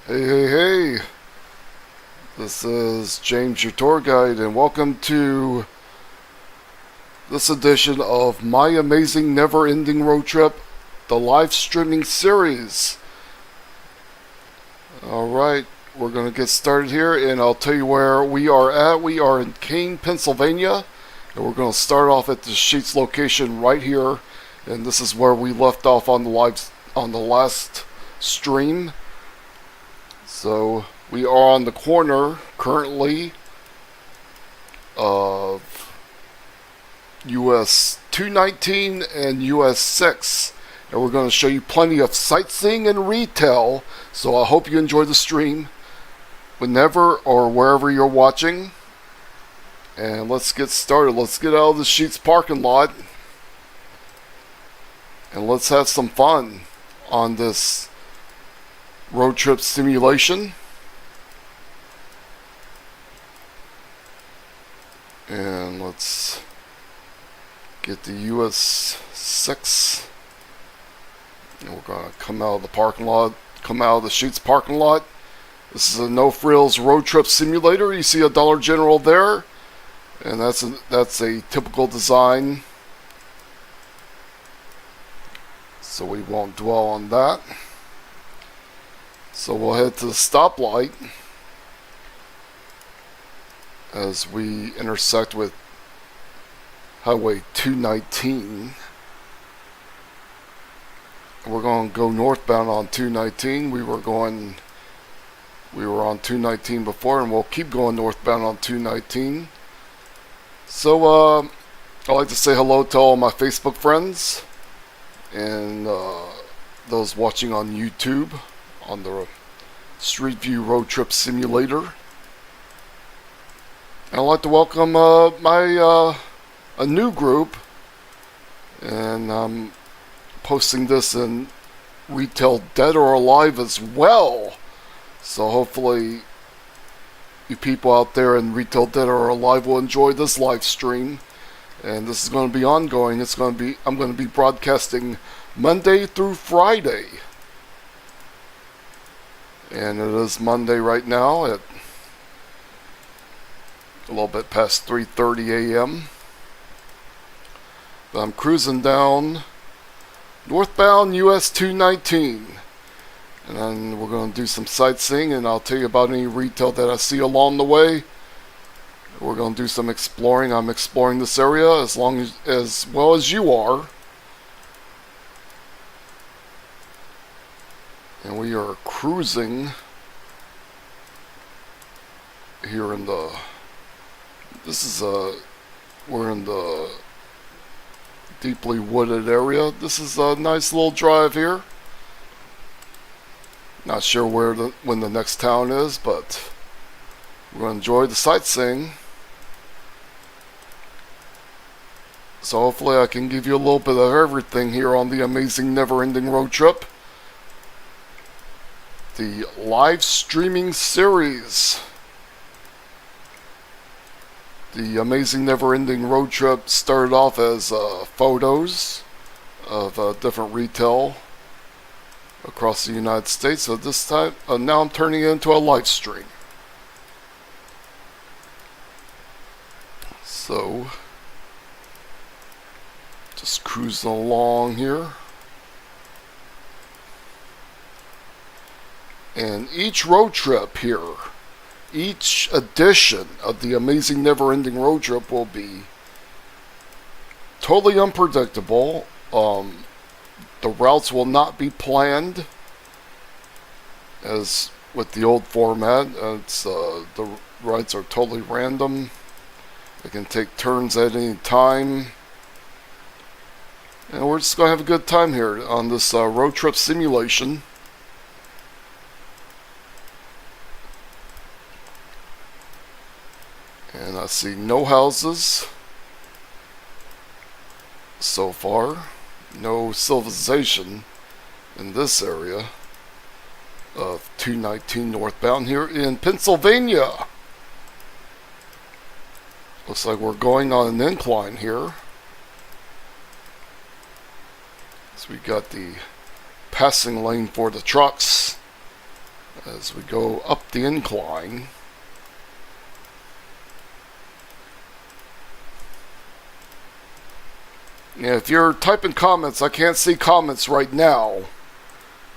Hey, hey, hey! This is James, your tour guide, and welcome to this edition of My Amazing Never Ending Road Trip, the live streaming series. Alright, we're going to get started here, and I'll tell you where we are at. We are in Kane, Pennsylvania, and we're going to start off at the Sheetz location right here, and this is where we left off on the last stream. So we are on the corner currently of US 219 and US 6, and we're going to show you plenty of sightseeing and retail. So I hope you enjoy the stream whenever or wherever you're watching. And let's get started. Let's get out of the Sheetz parking lot and let's have some fun on this road trip simulation. And let's get the US 6, and we're gonna come out of the parking lot, come out of the Sheetz parking lot. This is a no frills road trip simulator. You see a Dollar General there, and that's a typical design, so we won't dwell on that. So we'll head to the stoplight as we intersect with Highway 219. We're going to go northbound on 219. We were on 219 before, and we'll keep going northbound on 219. So I'd like to say hello to all my Facebook friends and those watching on YouTube on the Street View Road Trip Simulator. And I'd like to welcome a new group, and I'm posting this in Retail Dead or Alive as well. So hopefully you people out there in Retail Dead or Alive will enjoy this live stream. And this is going to be ongoing. I'm going to be broadcasting Monday through Friday. And it is Monday right now at a little bit past 3:30 a.m. But I'm cruising down northbound US 219. And then we're going to do some sightseeing, and I'll tell you about any retail that I see along the way. We're going to do some exploring. I'm exploring this area as well as you are. And we are cruising here in the, we're in the deeply wooded area. This is a nice little drive here. Not sure when the next town is, but we're going to enjoy the sightseeing. So hopefully I can give you a little bit of everything here on the amazing never-ending road trip. The live streaming series. The amazing never-ending road trip started off as photos of different retail across the United States. So this time, now I'm turning it into a live stream. So, just cruising along here. And each road trip here, each edition of the amazing never-ending road trip will be totally unpredictable. The routes will not be planned as with the old format. The rides are totally random. They can take turns at any time. And we're just going to have a good time here on this road trip simulation. And I see no houses so far. No civilization in this area of 219 northbound here in Pennsylvania. Looks like we're going on an incline here. So we got the passing lane for the trucks as we go up the incline. Yeah, if you're typing comments, I can't see comments right now,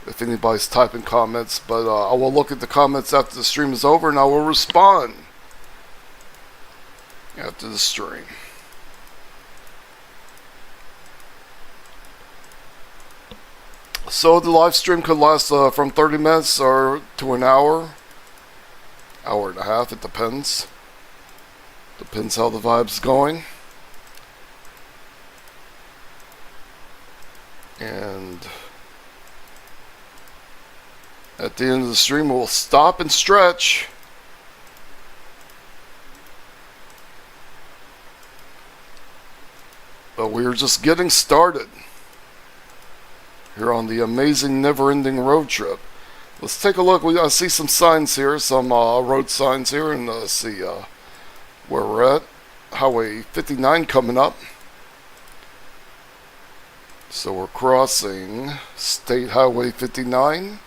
if anybody's typing comments, but I will look at the comments after the stream is over and I will respond after the stream. So the live stream could last from 30 minutes or to an hour and a half, it depends. Depends how the vibe's going. And at the end of the stream, we'll stop and stretch. But we're just getting started here on the amazing never-ending road trip. Let's take a look. I see some signs here, some road signs here, and see where we're at. Highway 59 coming up. So we're crossing State Highway 59.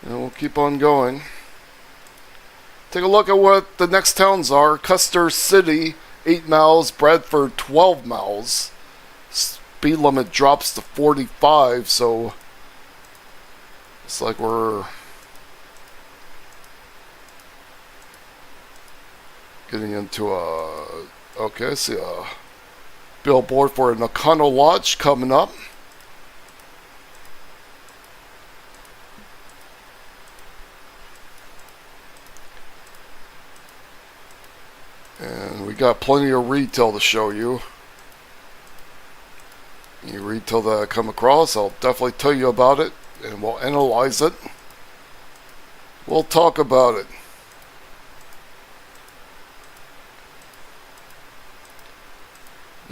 And we'll keep on going. Take a look at what the next towns are. Custer City, 8 miles. Bradford, 12 miles. Speed limit drops to 45, so it's like we're getting into okay, I see a billboard for a Nakano Lodge coming up. And we got plenty of retail to show you. Any retail that I come across, I'll definitely tell you about it, and we'll analyze it. We'll talk about it.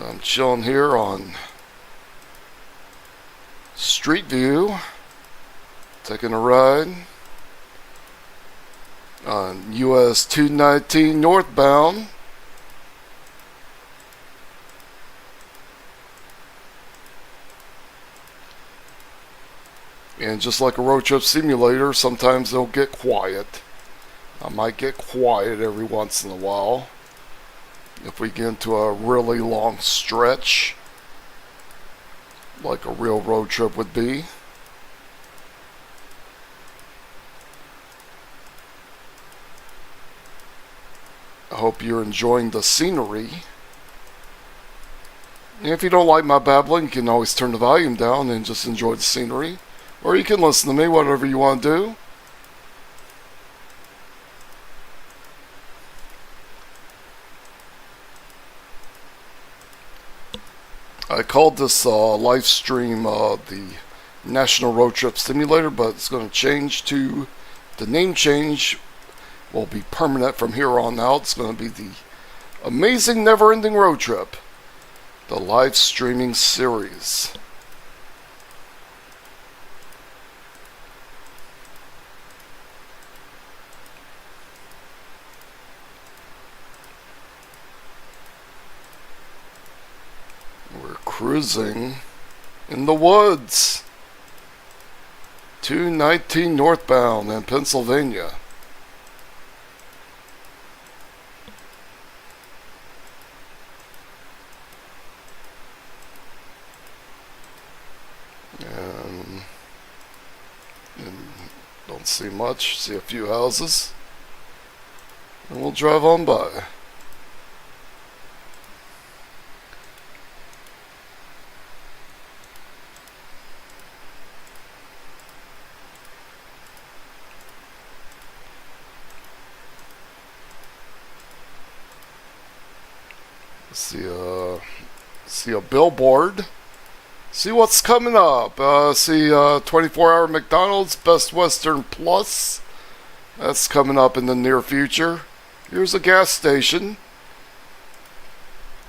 I'm chilling here on Street View, taking a ride on US 219 northbound. And just like a road trip simulator, sometimes they'll get quiet. I might get quiet every once in a while if we get into a really long stretch, like a real road trip would be. I hope you're enjoying the scenery. And if you don't like my babbling, you can always turn the volume down and just enjoy the scenery. Or you can listen to me, whatever you want to do. I called this live stream the National Road Trip Simulator, but it's going to change to, the name change will be permanent from here on out. It's going to be the Amazing Never-Ending Road Trip, the live streaming series. Cruising in the woods, 219 northbound in Pennsylvania. And don't see much, see a few houses, and we'll drive on by. See a billboard. See what's coming up. See 24-hour McDonald's Best Western Plus. That's coming up in the near future. Here's a gas station.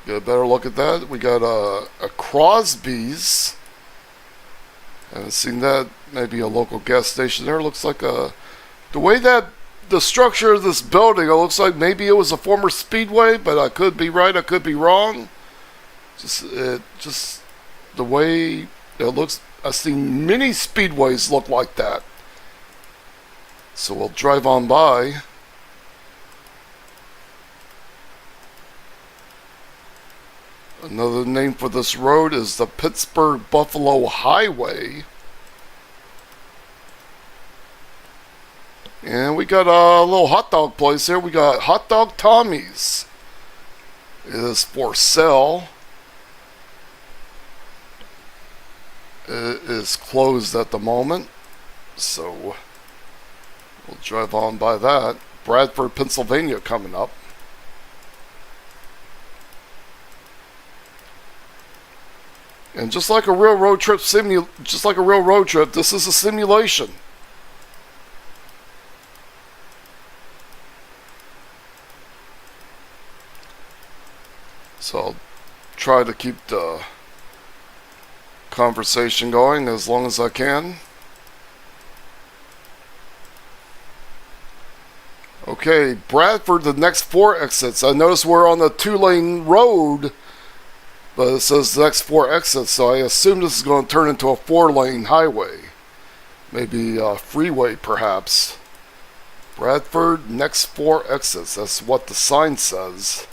Get a better look at that. We got a Crosby's. Haven't seen that. Maybe a local gas station there. Looks like the way that the structure of this building, it looks like maybe it was a former Speedway, but I could be right, I could be wrong. Just the way it looks. I've seen many speedways look like that. So we'll drive on by. Another name for this road is the Pittsburgh-Buffalo Highway. And we got a little hot dog place here. We got Hot Dog Tommy's. It is for sale. It is closed at the moment. So we'll drive on by that. Bradford, Pennsylvania coming up. And just like a real road trip this is a simulation. So I'll try to keep the conversation going as long as I can. Okay, Bradford, the next 4 exits. I notice we're on a 2-lane road, but it says the next 4 exits, so I assume this is going to turn into a 4-lane highway. Maybe a freeway, perhaps. Bradford, next 4 exits. That's what the sign says.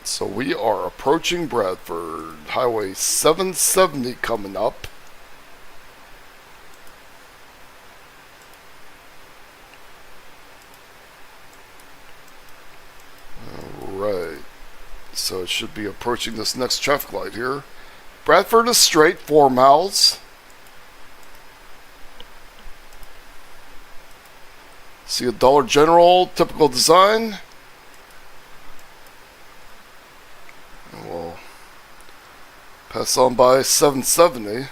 So we are approaching Bradford. Highway 770 coming up. Alright. So it should be approaching this next traffic light here. Bradford is straight, 4 miles. See a Dollar General, typical design. We'll pass on by 770.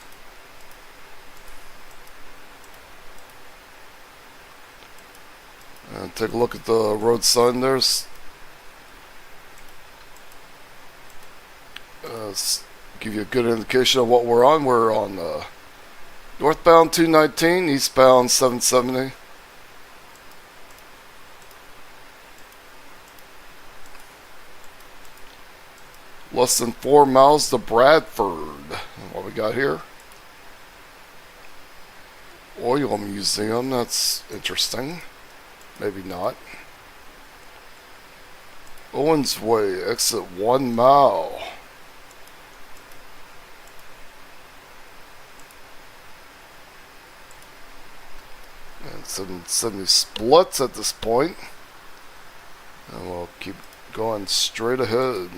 And take a look at the road sign. There's give you a good indication of what we're on. We're on northbound 219, eastbound 770. Less than 4 miles to Bradford. What we got here? Oil Museum. That's interesting. Maybe not. Owens Way. Exit 1 mile. And 770 splits at this point. And we'll keep going straight ahead.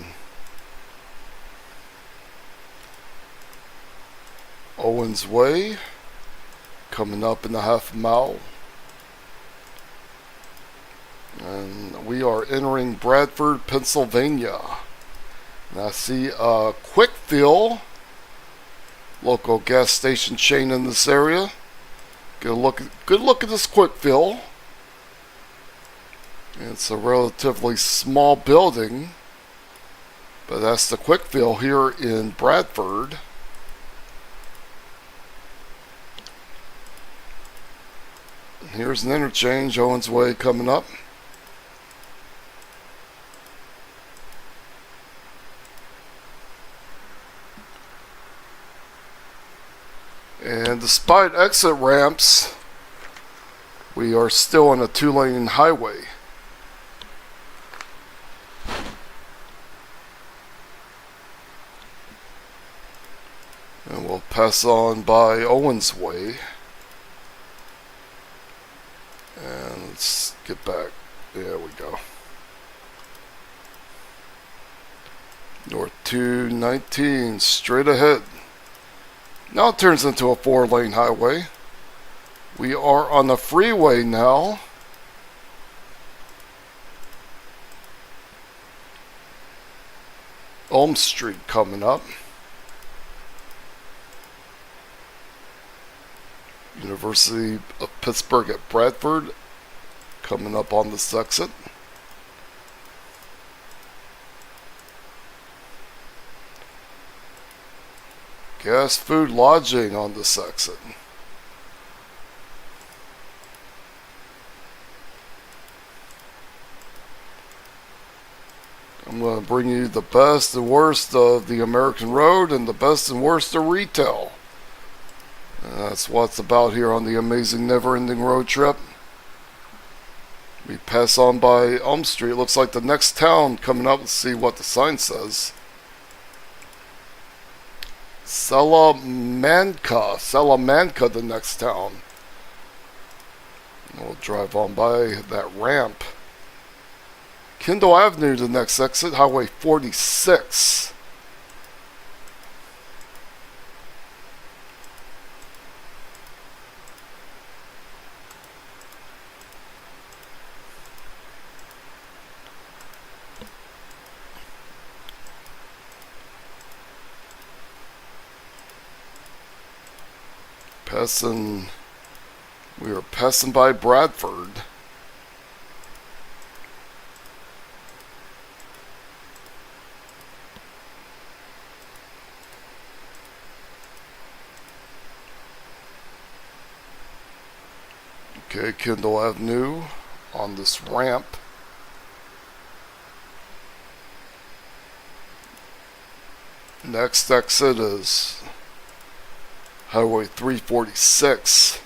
Owens Way, coming up in a half mile. And we are entering Bradford, Pennsylvania. And I see a Quick Fill, local gas station chain in this area. Good look at this Quick Fill. It's a relatively small building, but that's the Quick Fill here in Bradford. Here's an interchange, Owens Way coming up. And despite exit ramps, we are still on a 2-lane highway. And we'll pass on by Owens Way. And let's get back. There we go. North 219, straight ahead. Now it turns into a 4-lane highway. We are on the freeway now. Elm Street coming up. University of Pittsburgh at Bradford coming up on this exit. Gas Food Lodging on this exit. I'm going to bring you the best and worst of the American road and the best and worst of retail. And that's what it's about here on the amazing never-ending road trip. We pass on by Elm Street. Looks like the next town coming up. Let's see what the sign says. Salamanca. Salamanca, the next town. And we'll drive on by that ramp. Kendall Avenue, the next exit. Highway 46. We are passing by Bradford. Okay, Kendall Avenue on this ramp. Next exit is Highway 346.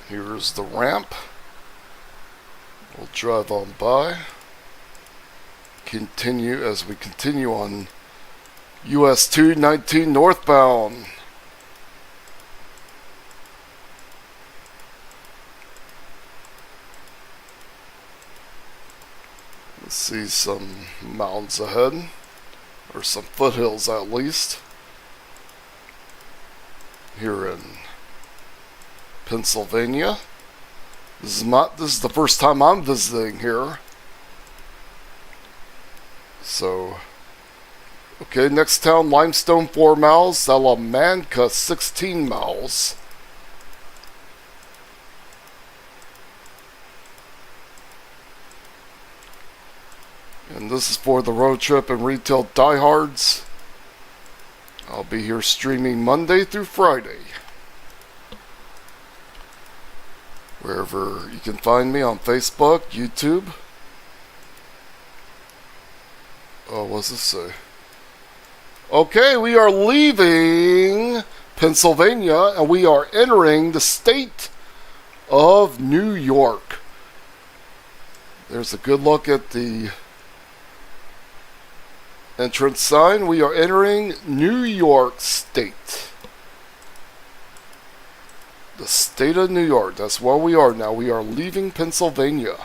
Here's the ramp. We'll drive on by. Continue as we continue on US 219 northbound. Let's see some mountains ahead, or some foothills at least, here in Pennsylvania. This is the first time I'm visiting here. So, okay, next town, Limestone 4 miles, Salamanca 16 miles. And this is for the road trip and retail diehards. I'll be here streaming Monday through Friday. Wherever you can find me on Facebook, YouTube. Oh, what's this say? Okay, we are leaving Pennsylvania and we are entering the state of New York. There's a good look at the entrance sign. We are entering New York State. The state of New York. That's where we are now. We are leaving Pennsylvania.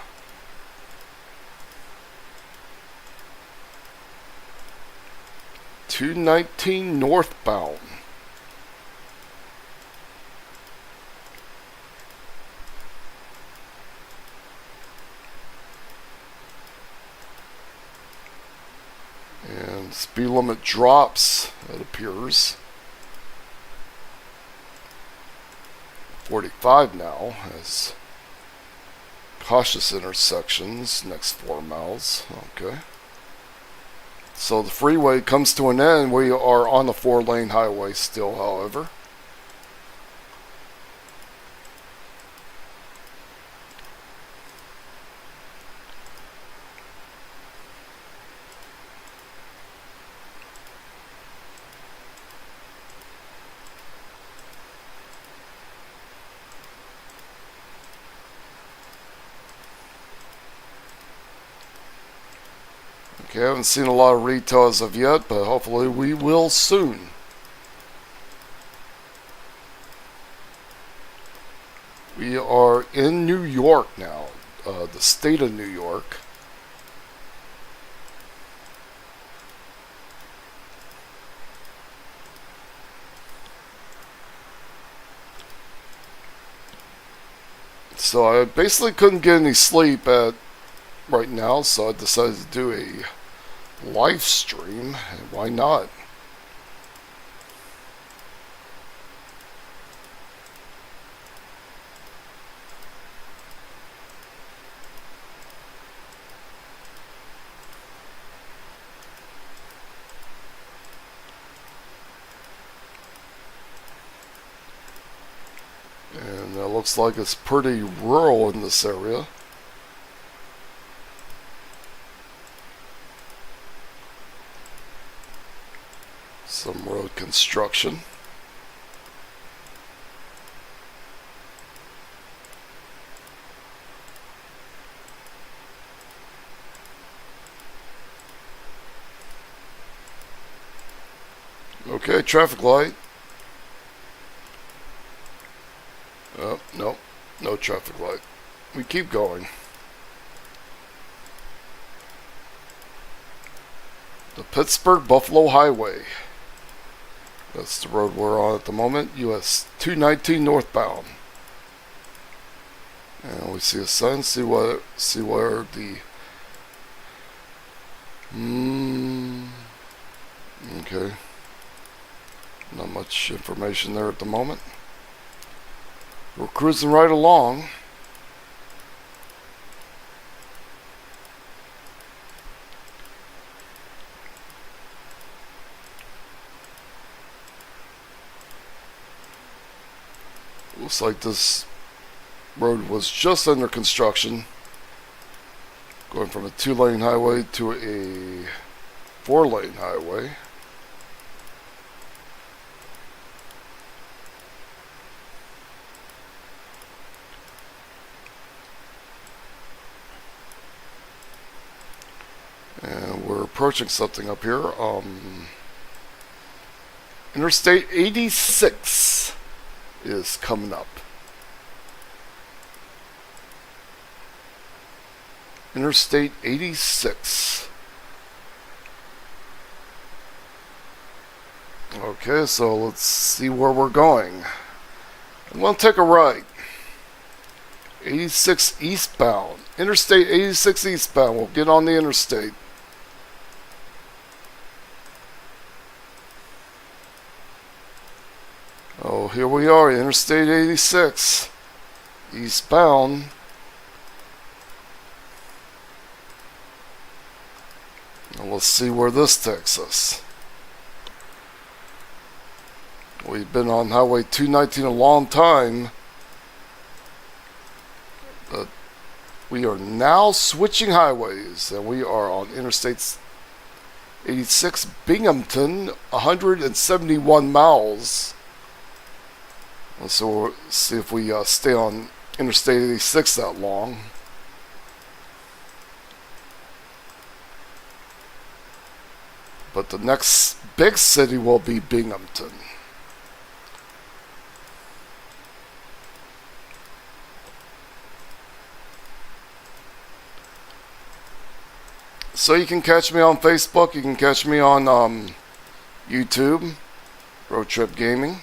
.219 northbound. And speed limit drops, it appears. 45 now, as cautious intersections, next 4 miles. Okay. So the freeway comes to an end. We are on the 4-lane highway still, however. Okay, I haven't seen a lot of retail as of yet, but hopefully we will soon. We are in New York now, the state of New York. So I basically couldn't get any sleep right now, so I decided to do a live stream, and why not? Looks like it's pretty rural in this area. Some road construction. Okay, traffic light. Oh, no, no traffic light. We keep going. The Pittsburgh-Buffalo Highway. That's the road we're on at the moment. US 219 northbound. And we see a sign. See where the. Okay. Not much information there at the moment. We're cruising right along. Looks like this road was just under construction, going from a 2-lane highway to a 4-lane highway. And we're approaching something up here. Interstate 86 is coming up. Interstate 86. Okay, so let's see where we're going. I'm going to take a right. 86 eastbound. Interstate 86 eastbound. We'll get on the interstate. Oh, here we are, Interstate 86, eastbound. And let's see where this takes us. We've been on Highway 219 a long time, but we are now switching highways, and we are on Interstate 86, Binghamton, 171 miles. So we'll see if we stay on Interstate 86 that long. But the next big city will be Binghamton. So you can catch me on Facebook. You can catch me on YouTube, Road Trip Gaming.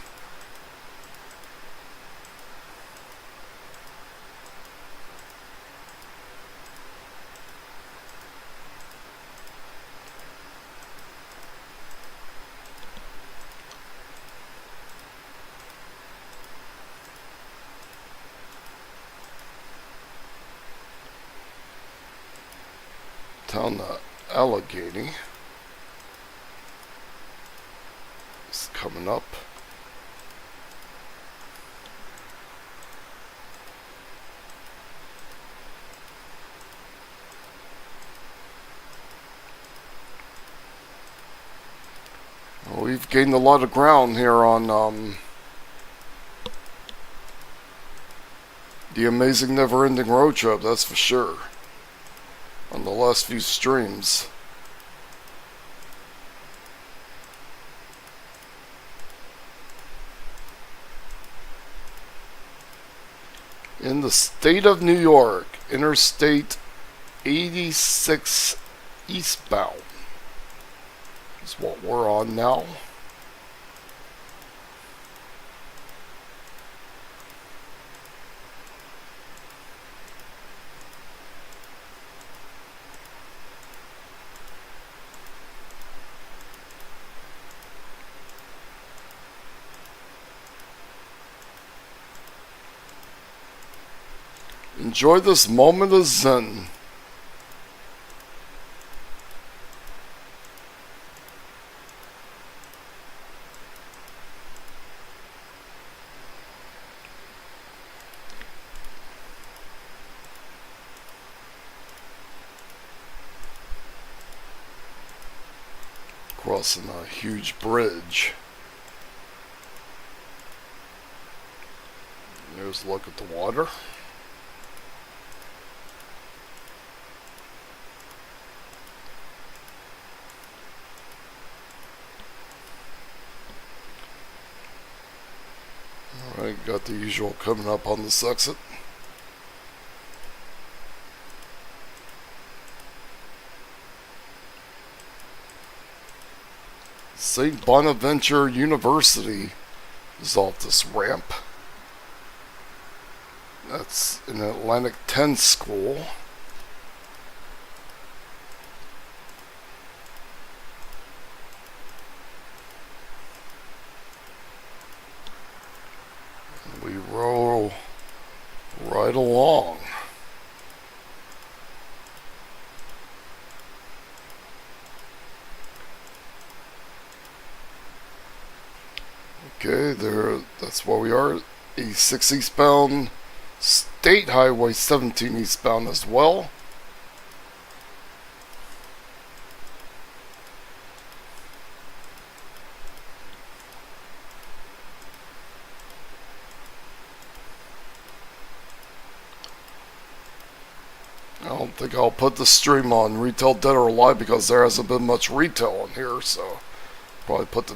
Town Allegheny is coming up. Well, we've gained a lot of ground here on the amazing never-ending road trip, that's for sure. On the last few streams. In the state of New York, Interstate 86 eastbound is what we're on now. Enjoy this moment of zen. crossing a huge bridge. Here's a look at the water. Alright, got the usual coming up on this exit. St. Bonaventure University is off this ramp. That's an Atlantic 10 school. And we roll right along. Okay, that's where we are. E6 eastbound, State Highway 17 eastbound as well. I don't think I'll put the stream on Retail Dead or Alive because there hasn't been much retail on here, so probably put the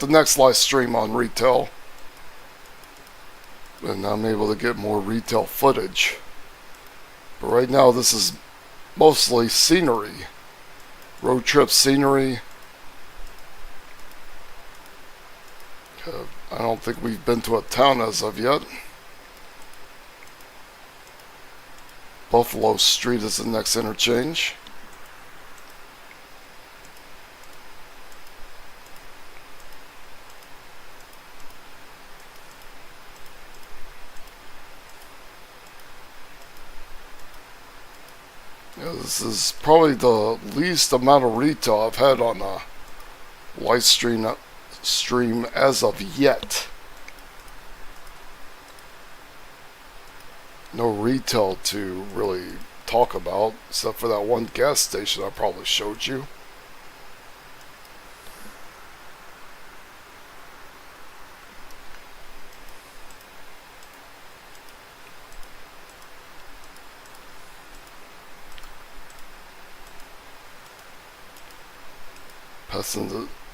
next live stream on retail. And I'm able to get more retail footage. But right now this is mostly scenery. Road trip scenery. I don't think we've been to a town as of yet. Buffalo Street is the next interchange. Yeah, this is probably the least amount of retail I've had on a live stream as of yet. No retail to really talk about, except for that one gas station I probably showed you.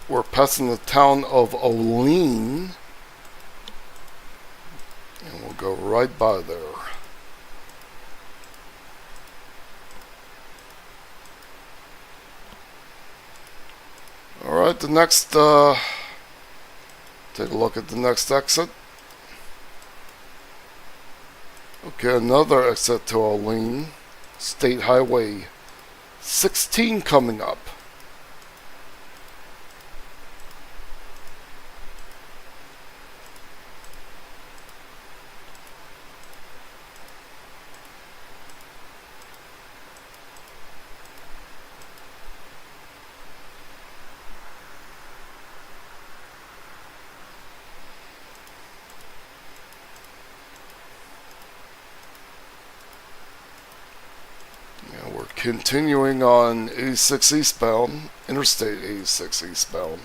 We're passing the town of Olean, and we'll go right by there. Alright, the next, take a look at the next exit. Okay, another exit to Olean, State Highway 16 coming up. Continuing on 86 eastbound, Interstate 86 eastbound.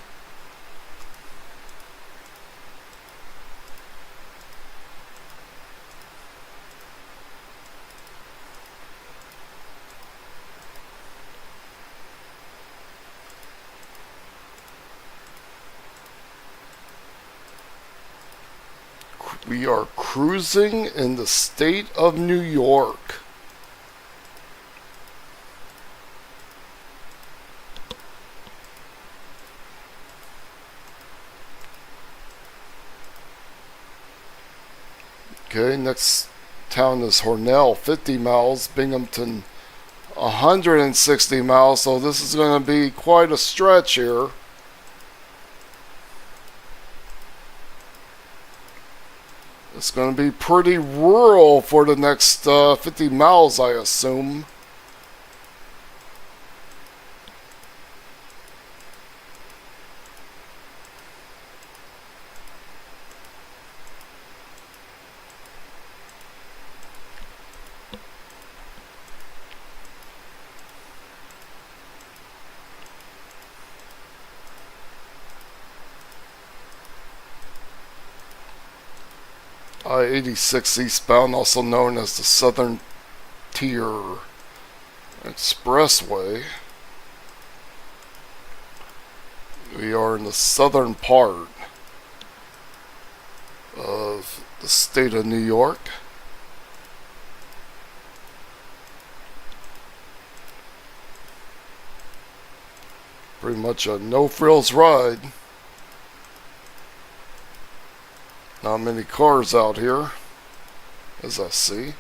We are cruising in the state of New York. Okay, next town is Hornell, 50 miles, Binghamton, 160 miles, so this is going to be quite a stretch here. It's going to be pretty rural for the next 50 miles, I assume. I-86 eastbound, also known as the Southern Tier Expressway. We are in the southern part of the state of New York. Pretty much a no-frills ride. Not many cars out here, as I see.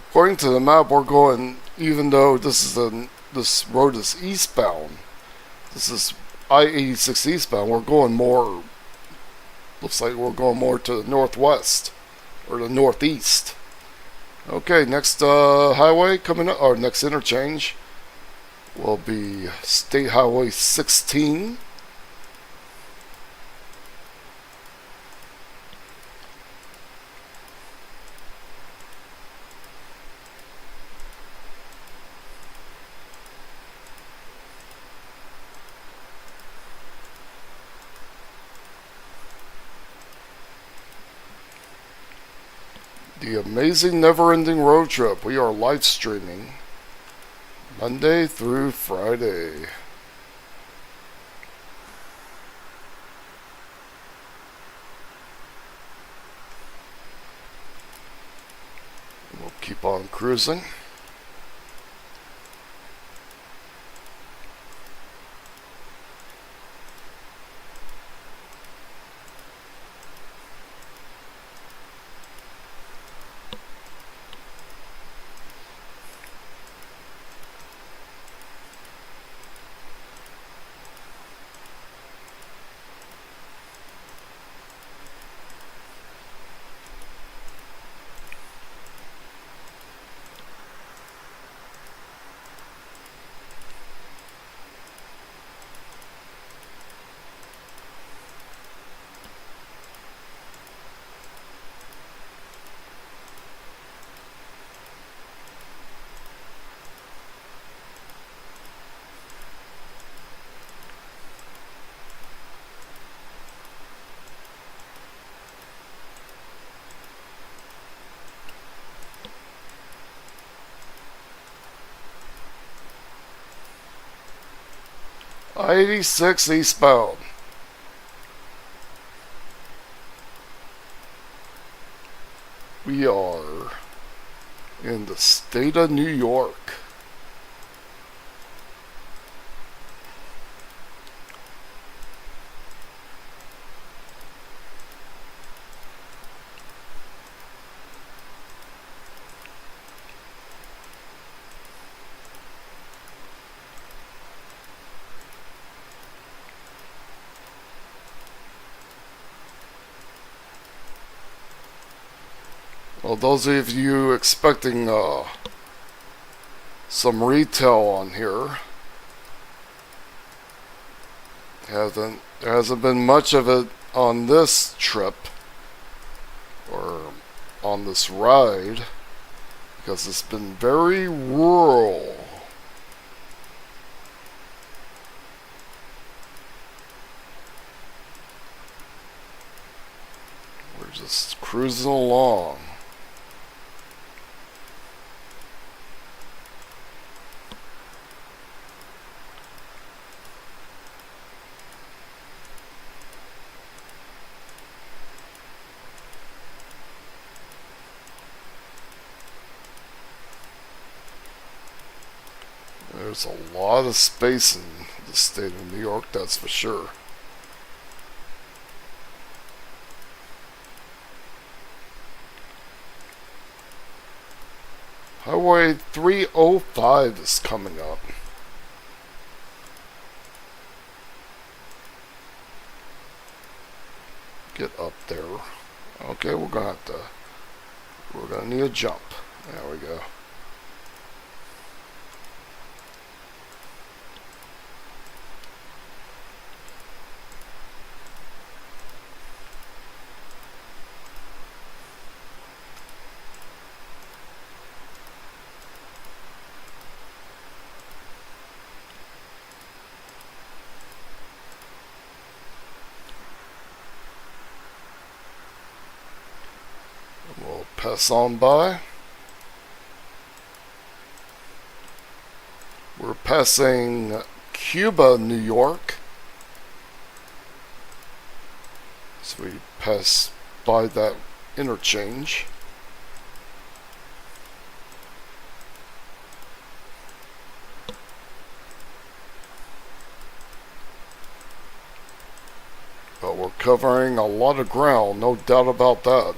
According to the map, we're going, even though this road is eastbound, this is I-86 eastbound, we're going more, looks like we're going more to the northwest, or the northeast. Okay, next highway coming up, or next interchange, will be State Highway 16. The Amazing Never-Ending Road Trip. We are live streaming Monday through Friday. We'll keep on cruising. I-86 eastbound. We are in the state of New York. Well, those of you expecting some retail on here, there hasn't been much of it on this trip or on this ride because it's been very rural. We're just cruising along. There's a lot of space in the state of New York, that's for sure. Highway 305 is coming up. get up there. Okay, we're gonna need a jump. There we go. We'll pass on by. We're passing Cuba, New York. So we pass by that interchange. But we're covering a lot of ground, no doubt about that.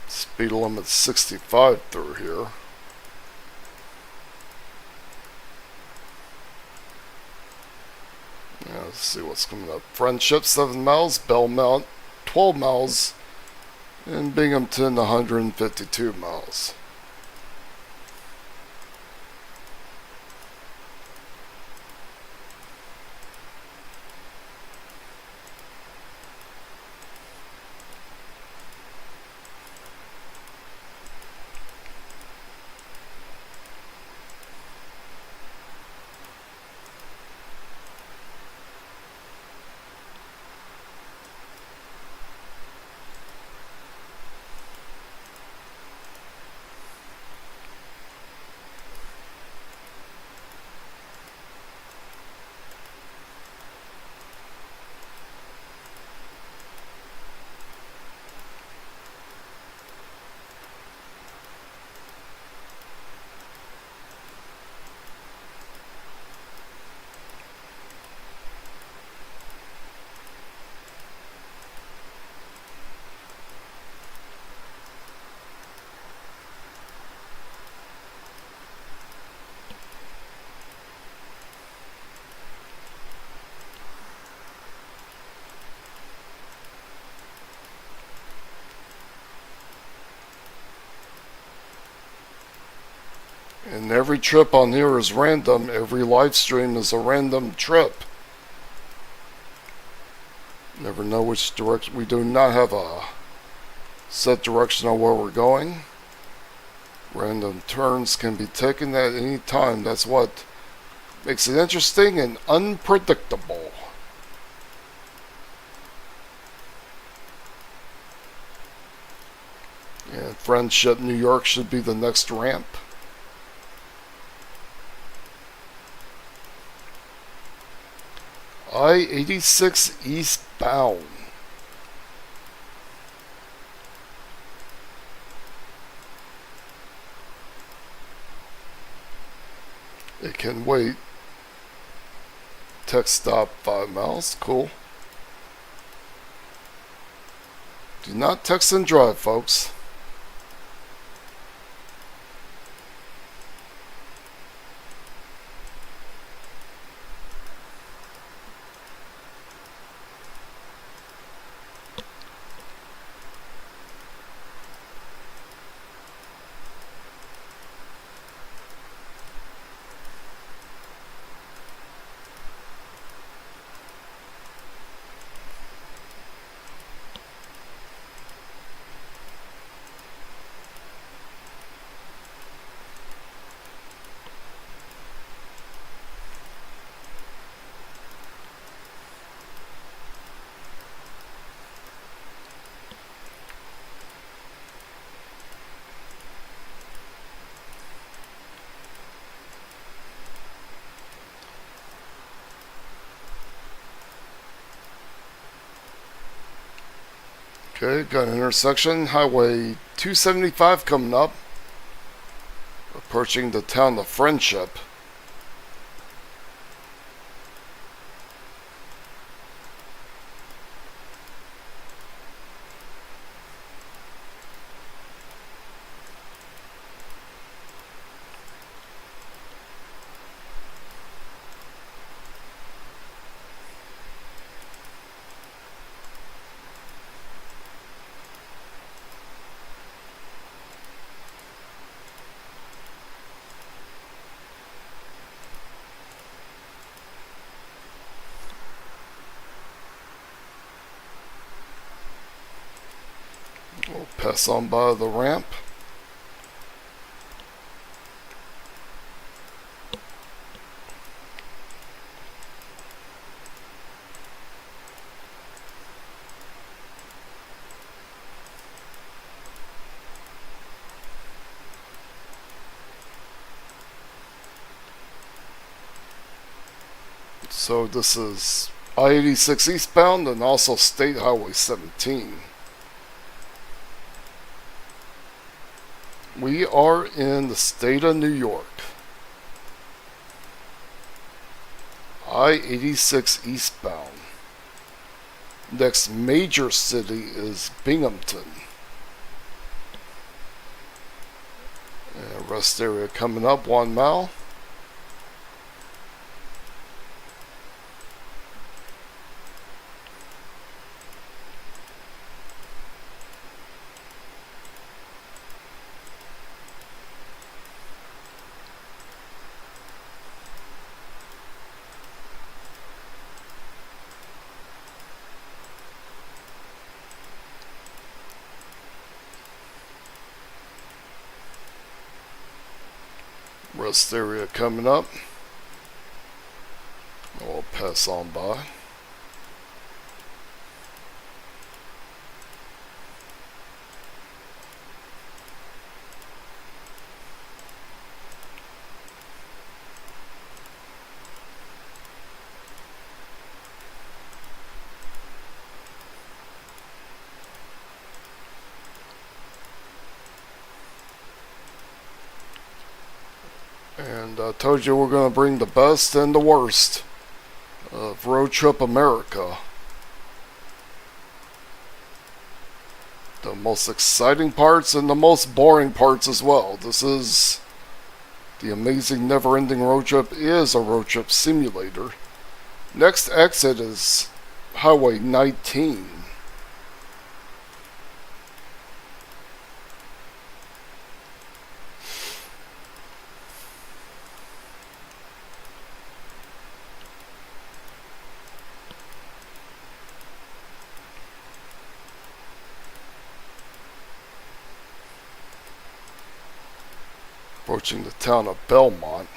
Speed limit 65 through here. Yeah, let's see what's coming up. Friendship 7 miles, Belmont 12 miles, and Binghamton 152 miles. And every trip on here is random. Every live stream is a random trip. Never know which direction. We do not have a set direction on where we're going. Random turns can be taken at any time. That's what makes it interesting and unpredictable. And Friendship, New York should be the next ramp. I-86 eastbound. It can wait. Tech stop 5 miles. Cool. Do not text and drive, folks. Okay, got an intersection. Highway 275 coming up. Approaching the town of Friendship. Pass on by the ramp. So this is I-86 eastbound and also State Highway 17. We are in the state of New York. I-86 eastbound. Next major city is Binghamton. And rest area coming up 1 mile. Rest area coming up. We'll pass on by. And I told you we're going to bring the best and the worst of Road Trip America. The most exciting parts and the most boring parts as well. This is the amazing never-ending road trip is a road trip simulator. Next exit is Highway 19. Approaching the town of Belmont.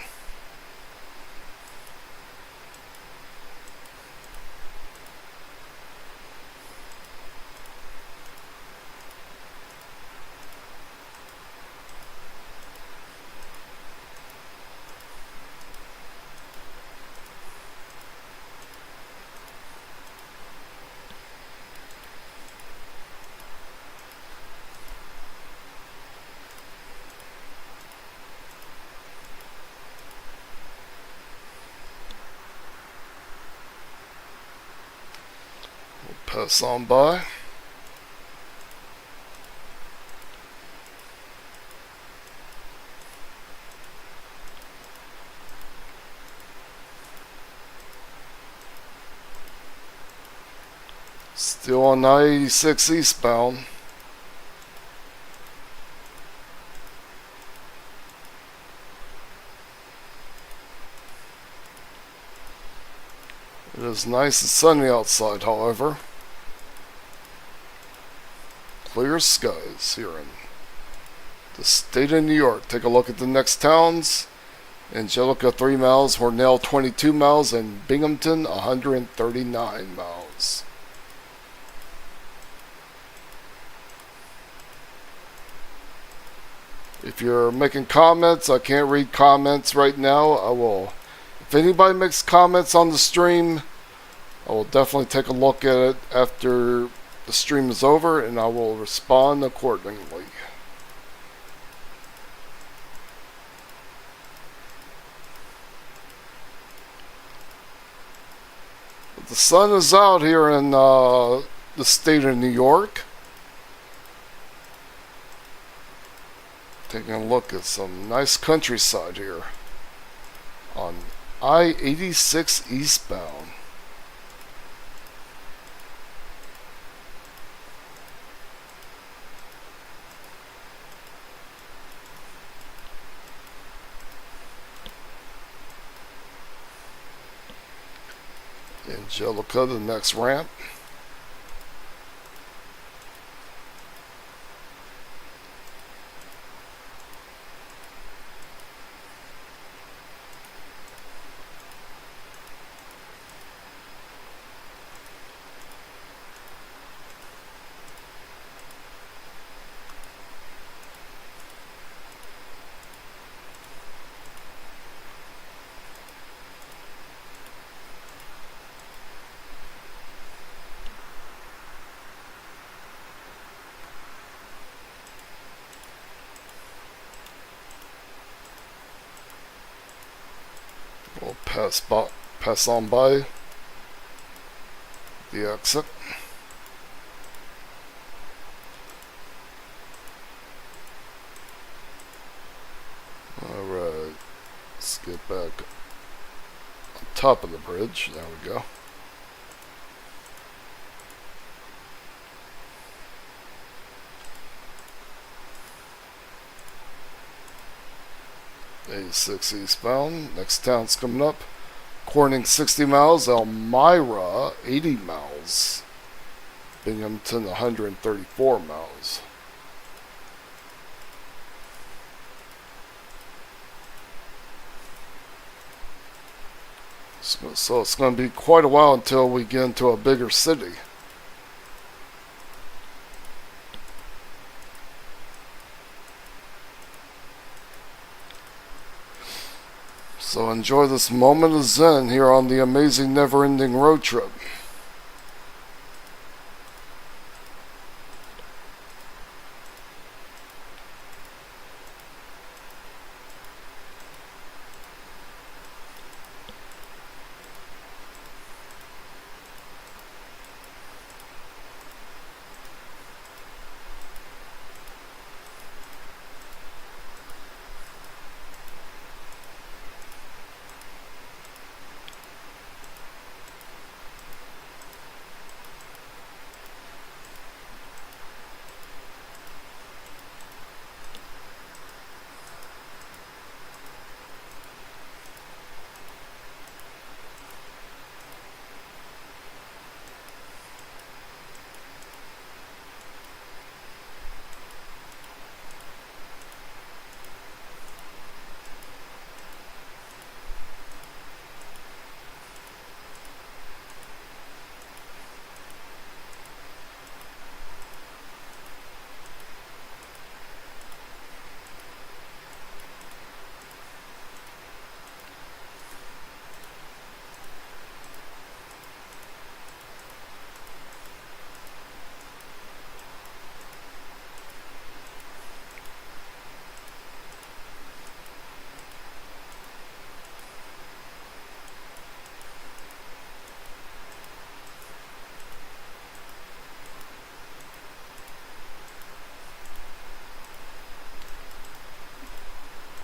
Pass on by. Still on I-86 eastbound. It is nice and sunny outside, however. Clear skies here in the state of New York. Take a look at the next towns. Angelica 3 miles, Hornell 22 miles, and Binghamton 139 miles. If you're making comments, I can't read comments right now. I will. If anybody makes comments on the stream, I will definitely take a look at it after the stream is over, and I will respond accordingly. The sun is out here in the state of New York. Taking a look at some nice countryside here on I-86 eastbound. Angelica, the next ramp. We'll pass on by the exit. Alright, let's get back on top of the bridge. There we go. A6 eastbound. Next town's coming up. Corning 60 miles. Elmira 80 miles. Binghamton 134 miles. So it's going to be quite a while until we get into a bigger city. So enjoy this moment of zen here on the amazing never-ending road trip.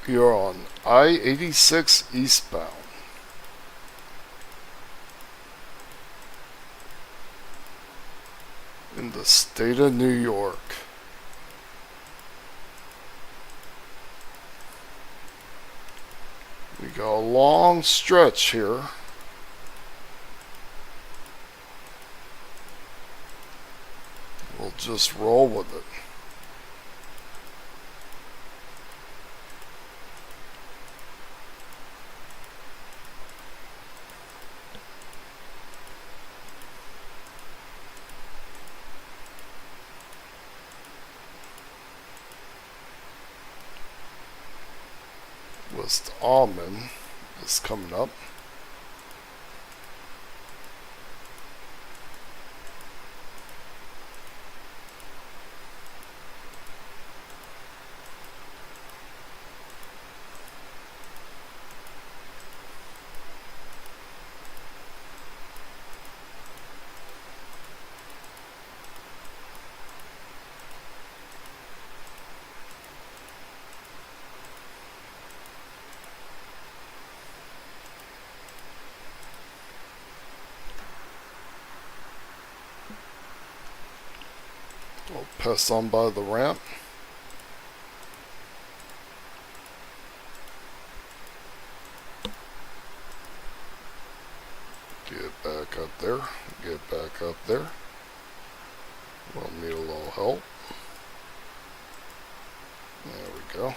You're on I-86 eastbound. In the state of New York. We got a long stretch here. We'll just roll with it. West Almond is coming up. We'll pass on by the ramp. Get back up there. Get back up there. We'll need a little help. There we go.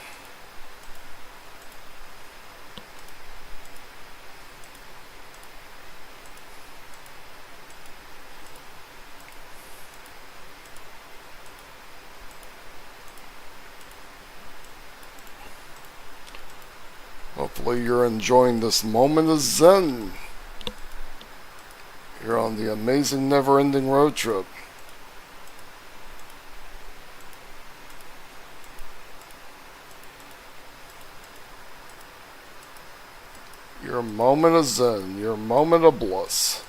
Hopefully you're enjoying this moment of zen. You're on the amazing never-ending road trip. Your moment of zen, your moment of bliss.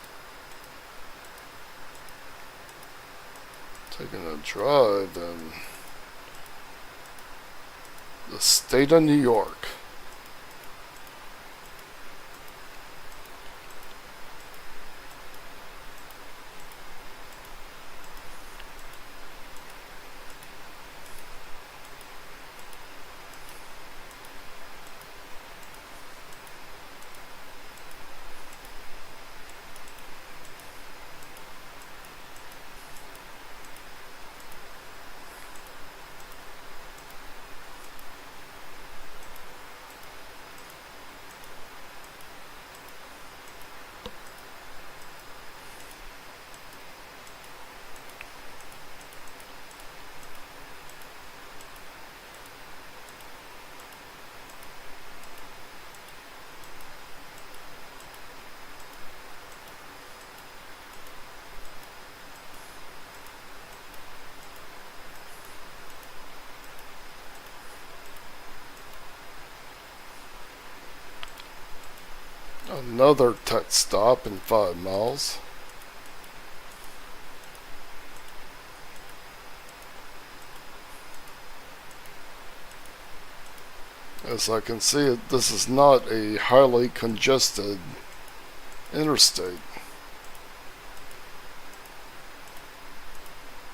Taking a drive in the state of New York. Another tech stop in 5 miles. As I can see, this is not a highly congested interstate.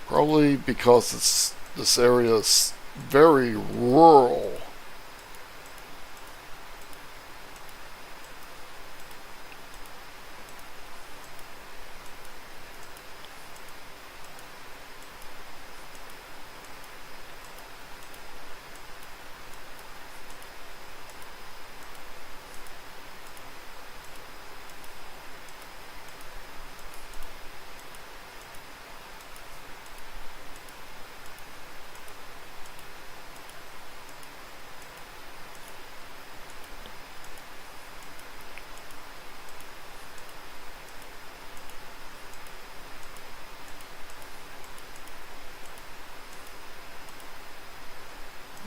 Probably because this area is very rural.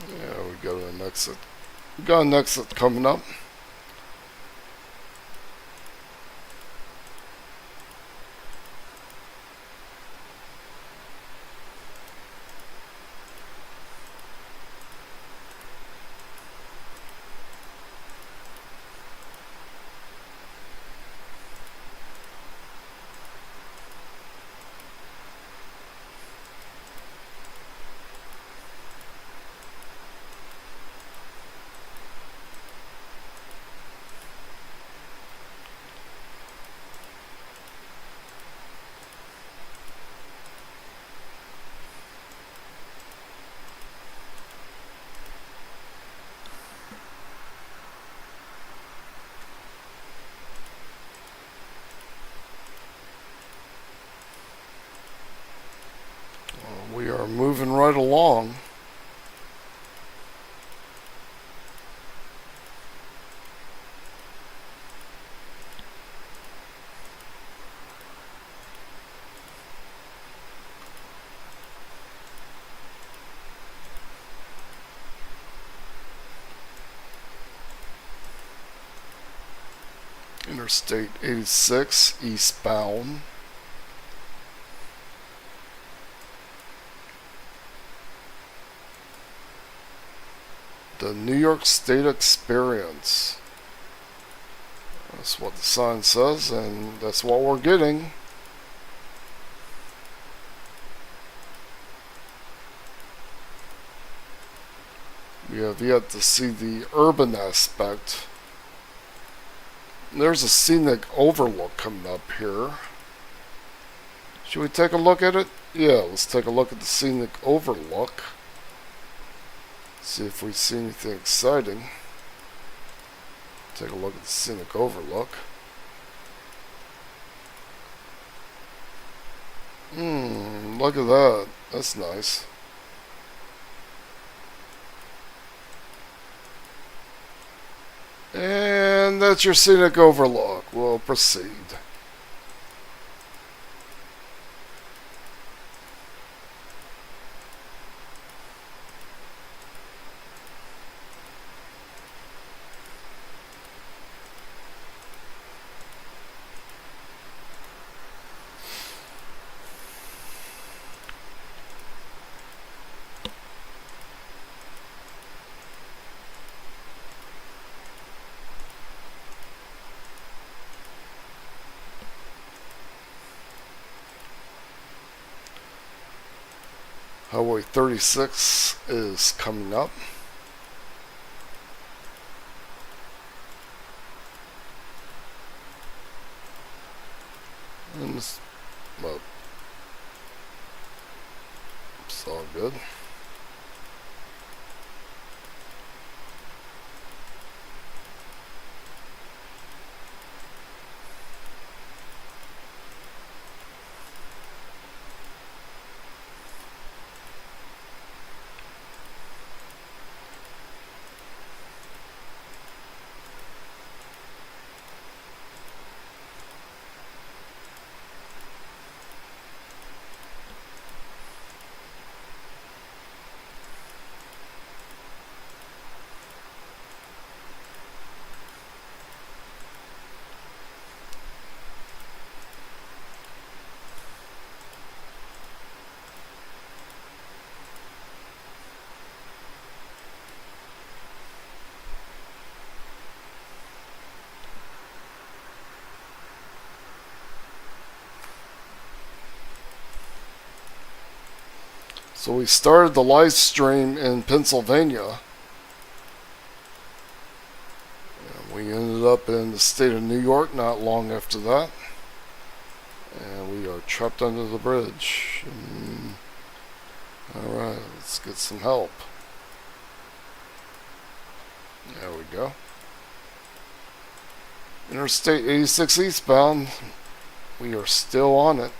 Yeah, we got an exit. We got an exit coming up. We are moving right along. Interstate 86 eastbound. The New York State Experience. That's what the sign says, and that's what we're getting. We have yet to see the urban aspect. There's a scenic overlook coming up here. Should we take a look at it? Yeah, let's take a look at the scenic overlook. See if we see anything exciting. Take a look at the scenic overlook. Look at that. That's nice. And that's your scenic overlook. We'll proceed. Highway 36 is coming up. And well, it's all good. So we started the live stream in Pennsylvania. And we ended up in the state of New York not long after that. And we are trapped under the bridge. Alright, let's get some help. There we go. Interstate 86 eastbound. We are still on it.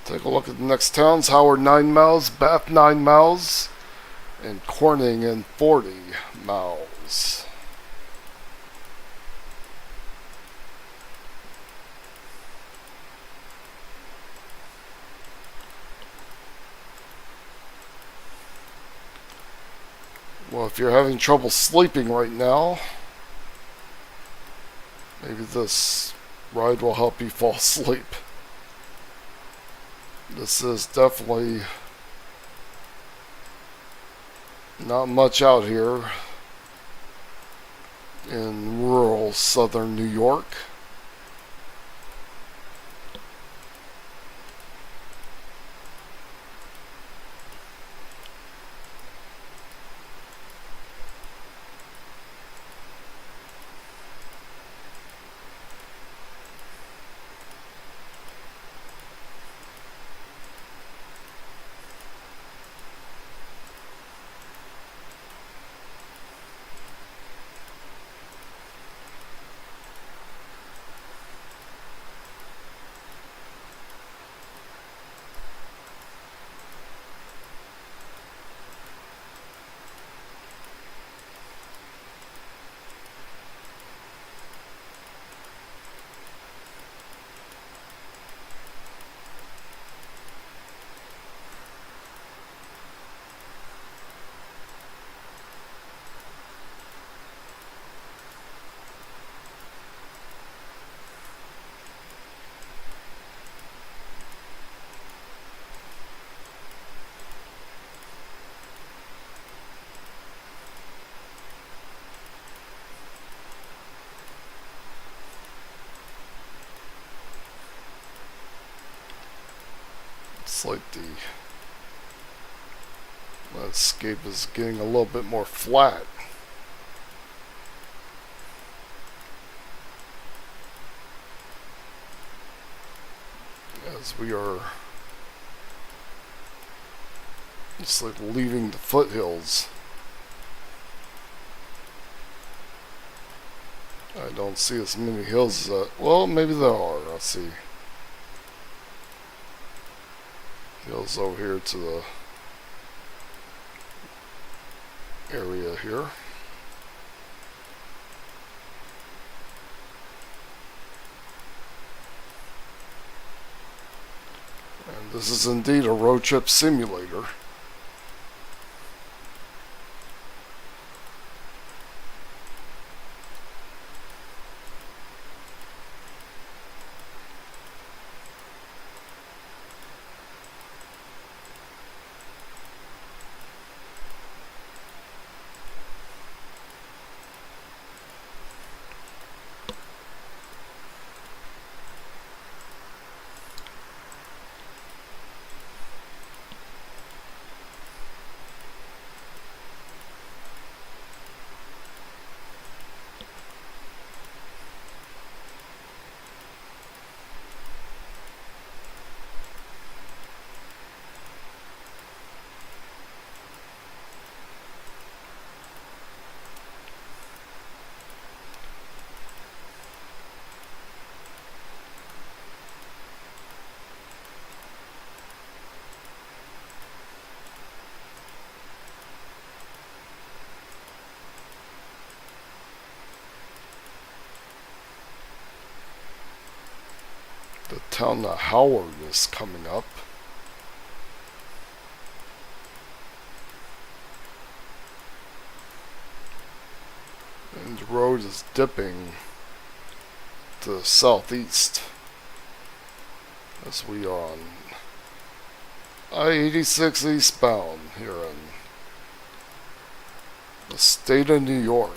Take a look at the next towns. Howard 9 miles, Bath 9 miles, and Corning in 40 miles. Well, if you're having trouble sleeping right now, maybe this ride will help you fall asleep. This is definitely not much out here in rural southern New York. It's like the landscape is getting a little bit more flat. As we are just like leaving the foothills. I don't see as many hills as well, maybe there are. Let's see. Hills over here to the area here. And this is indeed a road trip simulator. The town of Howard is coming up. And the road is dipping to the southeast as we are on I-86 eastbound here in the state of New York.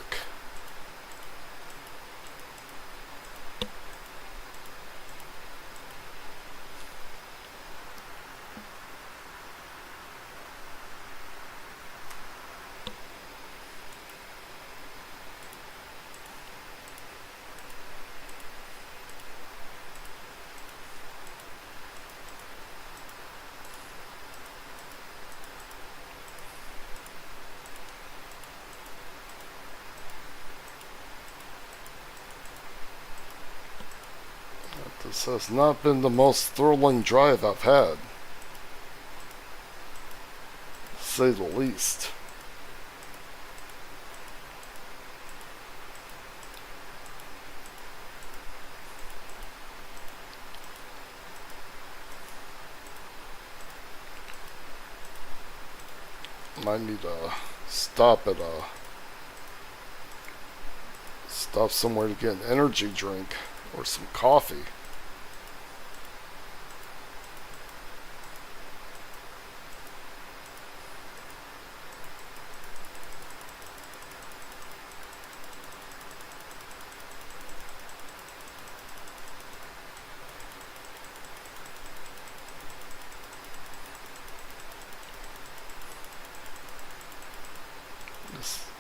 This has not been the most thrilling drive I've had, to say the least. Might need to stop somewhere to get an energy drink or some coffee.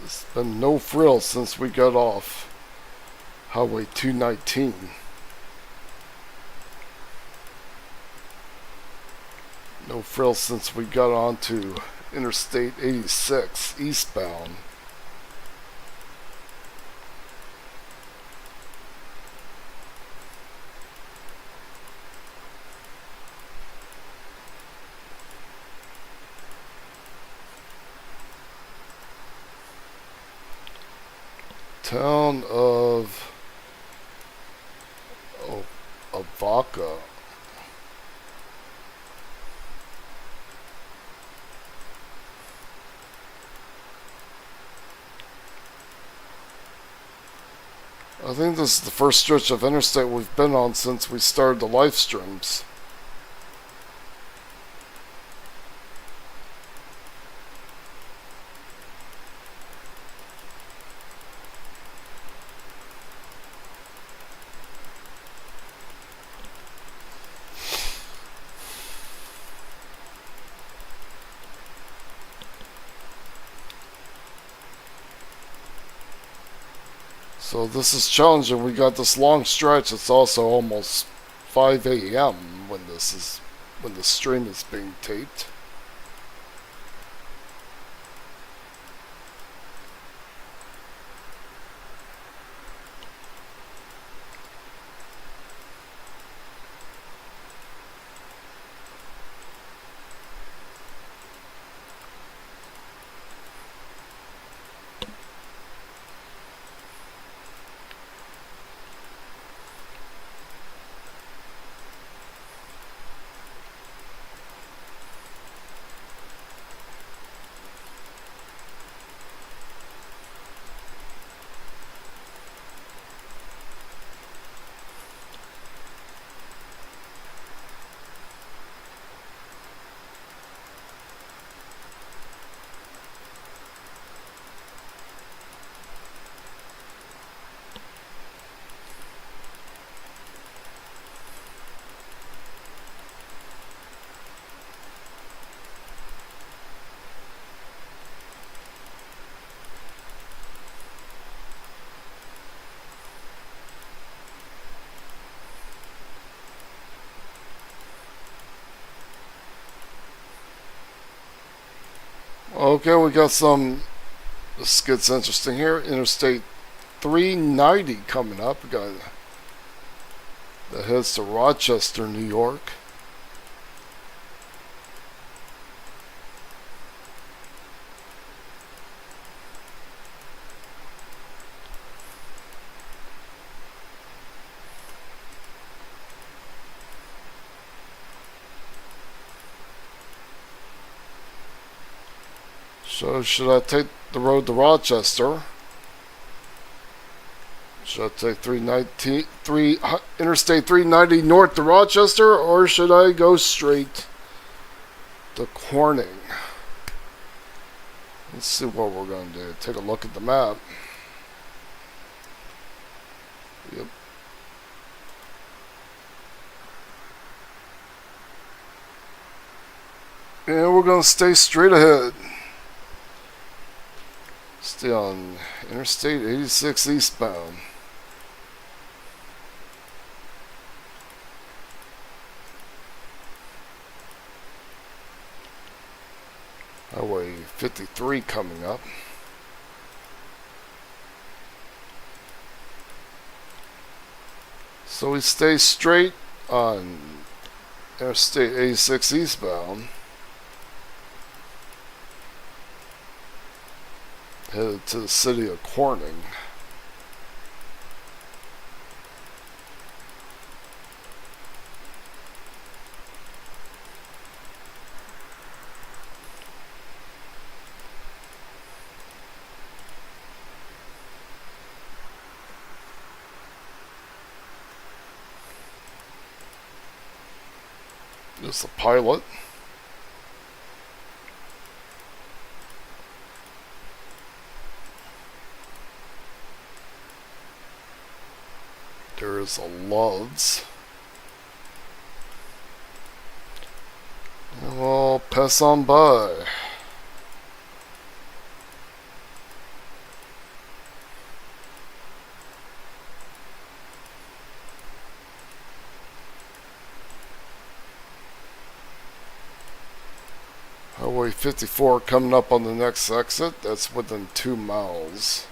It's been no frills since we got off Highway 219. No frills since we got onto Interstate 86 eastbound. Town of Avoca. I think this is the first stretch of interstate we've been on since we started the live streams. So this is challenging. We got this long stretch. It's also almost 5 a.m. when the stream is being taped. Okay, we got some. This gets interesting here. Interstate 390 coming up. We got that heads to Rochester, New York. So should I take the road to Rochester? Should I take Interstate 390 north to Rochester, or should I go straight to Corning? Let's see what we're going to do. Take a look at the map. Yep. And we're going to stay straight ahead. Stay on Interstate 86 eastbound. Highway 53 coming up. So we stay straight on Interstate 86 eastbound. Headed to the city of Corning. There's the pilot. There is a Love's. And we'll pass on by. Highway 54 coming up on the next exit. That's within 2 miles.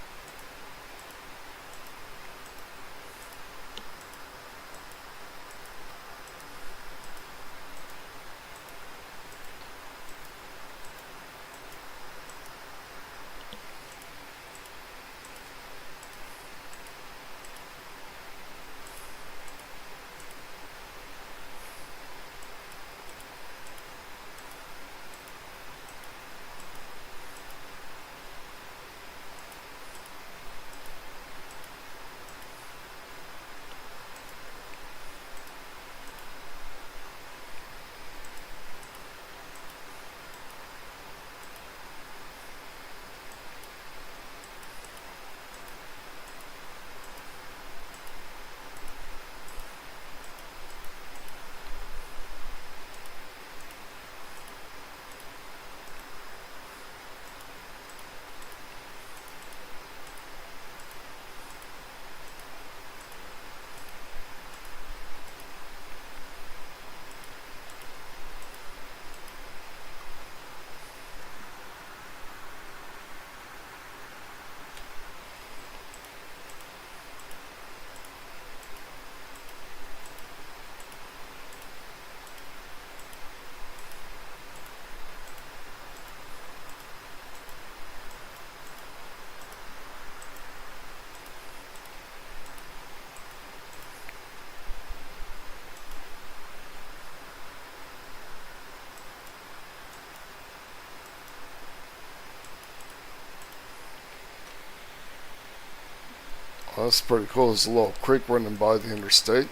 Well, that's pretty cool. There's a little creek running by the interstate.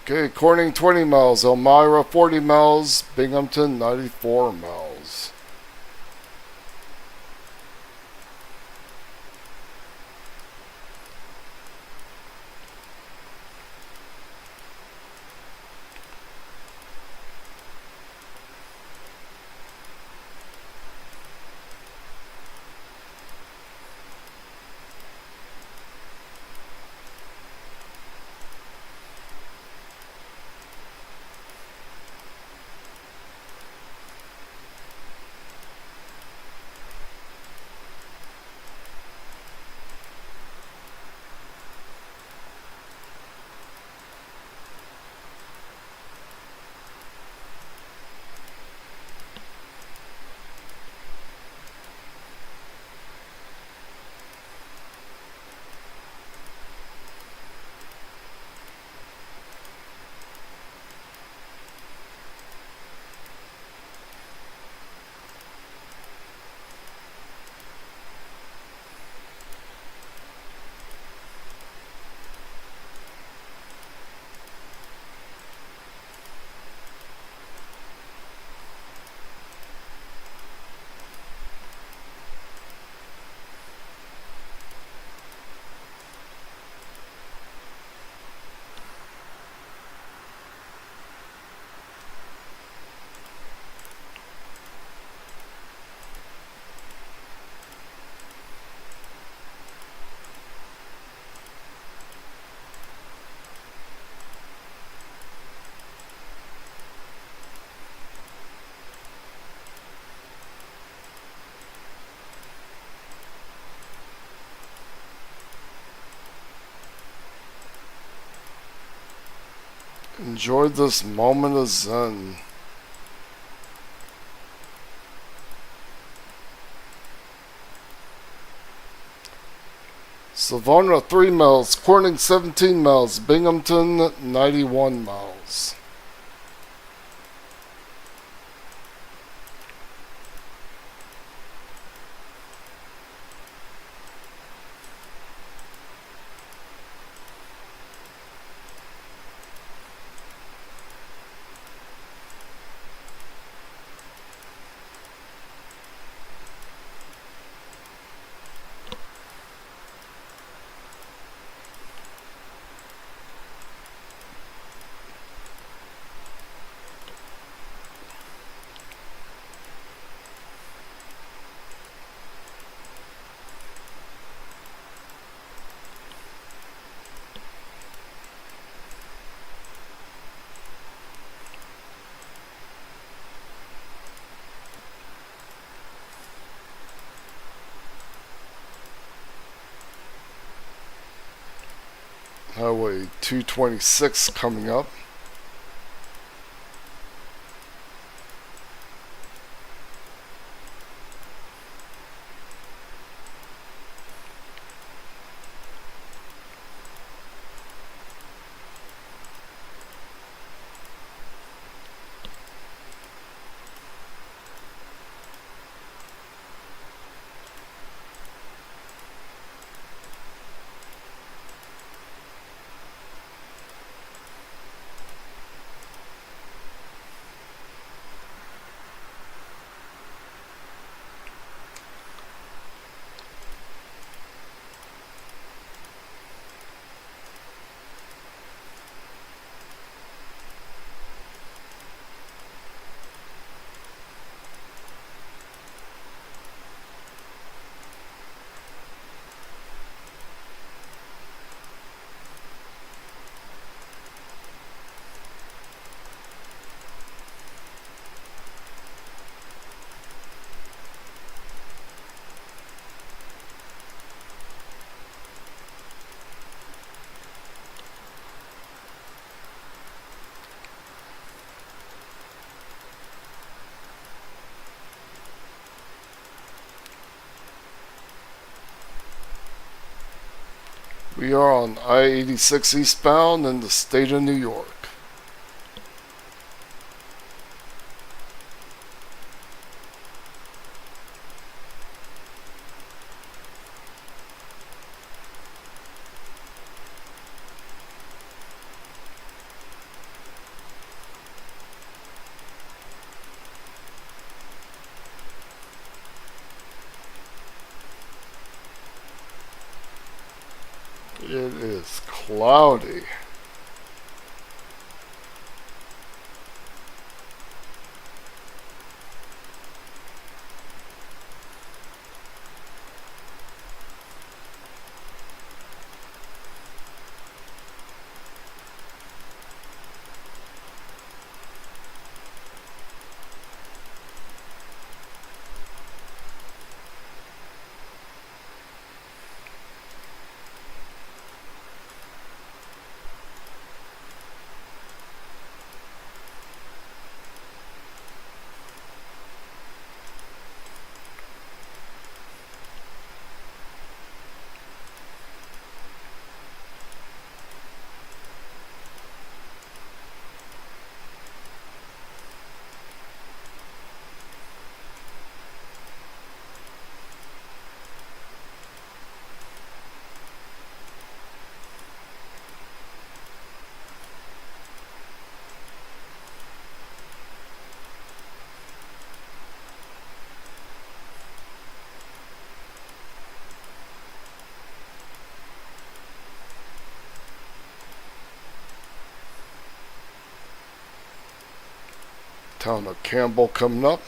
Okay, Corning 20 miles, Elmira 40 miles, Binghamton 94 miles. Enjoy this moment of zen. Savona 3 miles, Corning 17 miles, Binghamton 91 miles. Highway 226 coming up. We are on I-86 eastbound in the state of New York. It is cloudy. Town of Campbell coming up.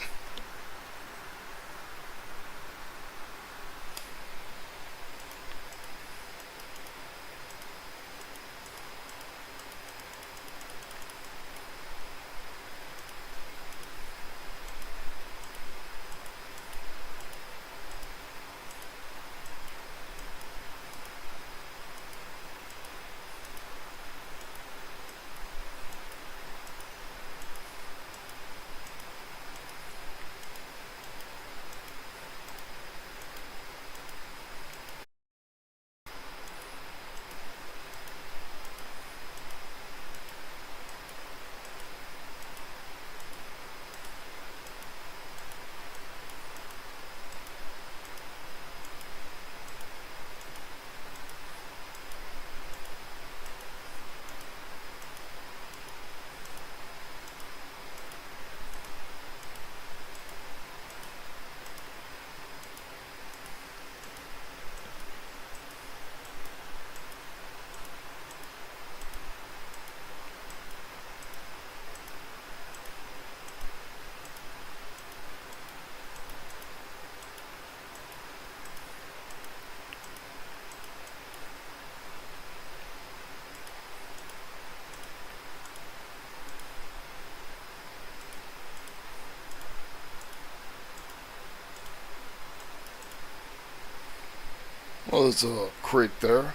Well, there's a creek there.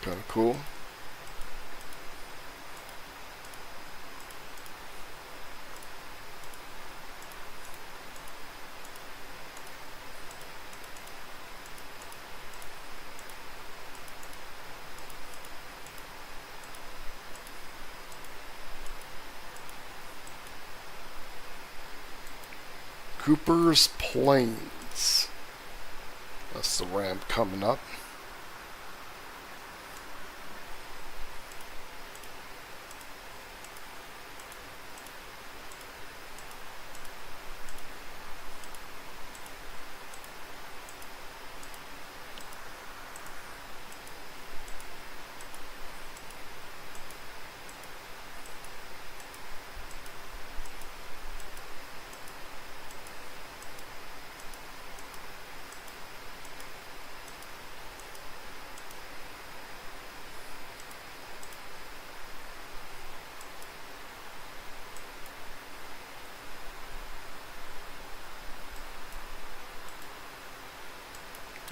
Kind of cool. Cooper's Plains. That's the ramp coming up.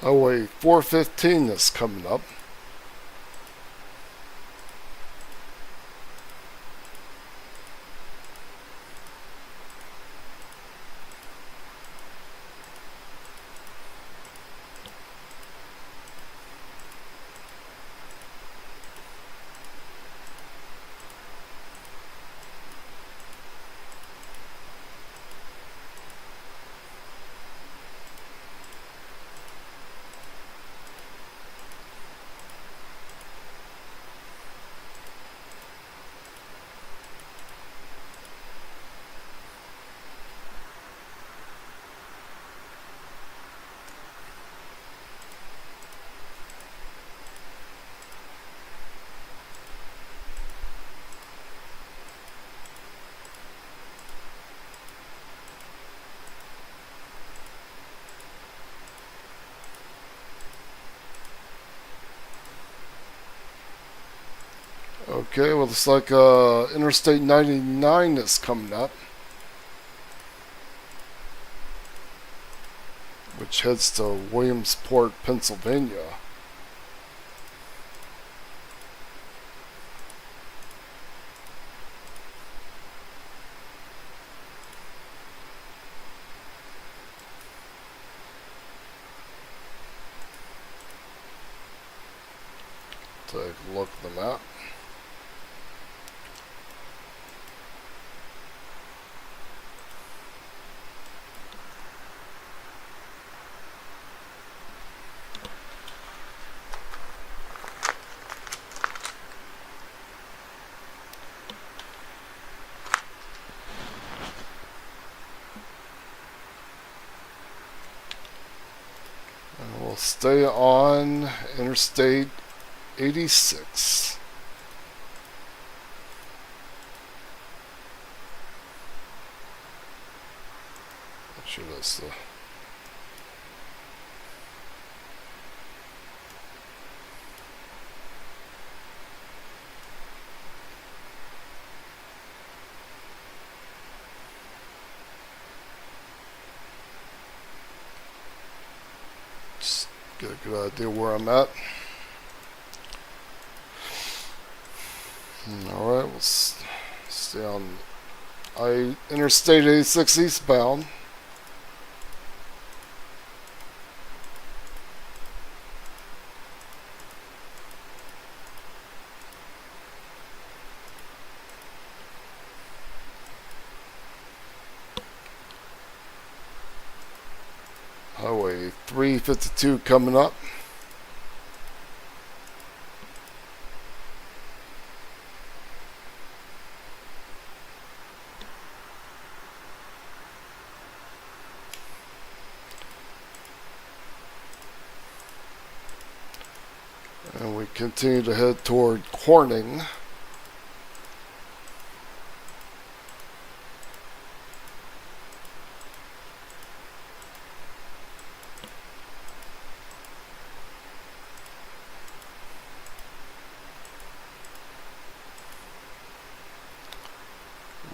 Oh wait, 415 is coming up. Okay, well, it's like Interstate 99 is coming up, which heads to Williamsport, Pennsylvania. Take a look at the map. And we'll stay on Interstate 86. Not sure that's the... Just get a good idea where I'm at. Alright, we'll stay on Interstate 86 eastbound. Highway 352 coming up. And we continue to head toward Corning.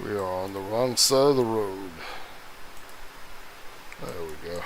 We are on the wrong side of the road. There we go.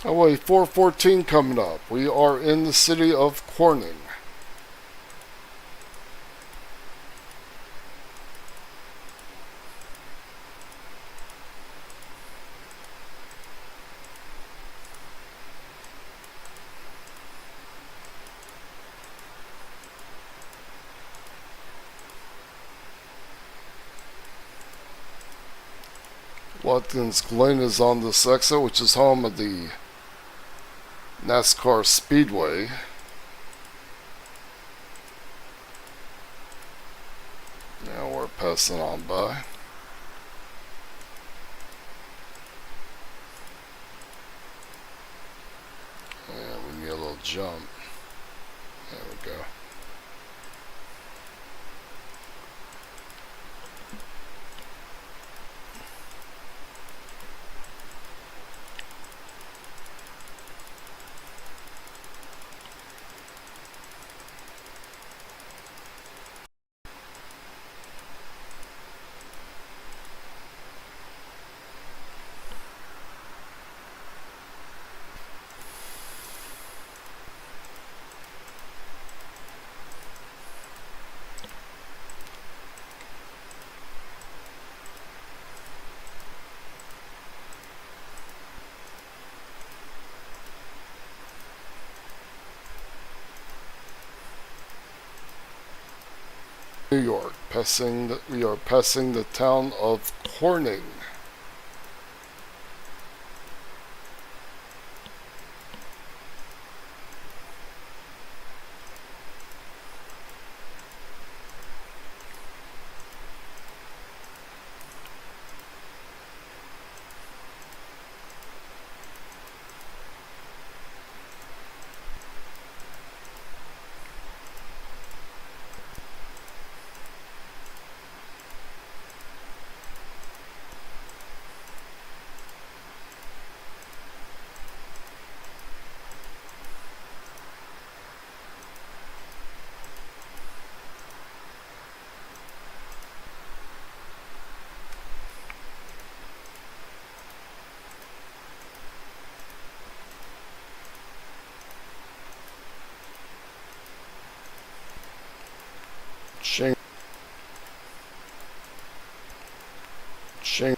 Oh wait, 414 coming up. We are in the city of Corning. Watkins Glen is on this exit, which is home of the NASCAR Speedway. Now we're passing on by. And we need a little jump. There we go. New York, we are passing the town of Corning. Shing.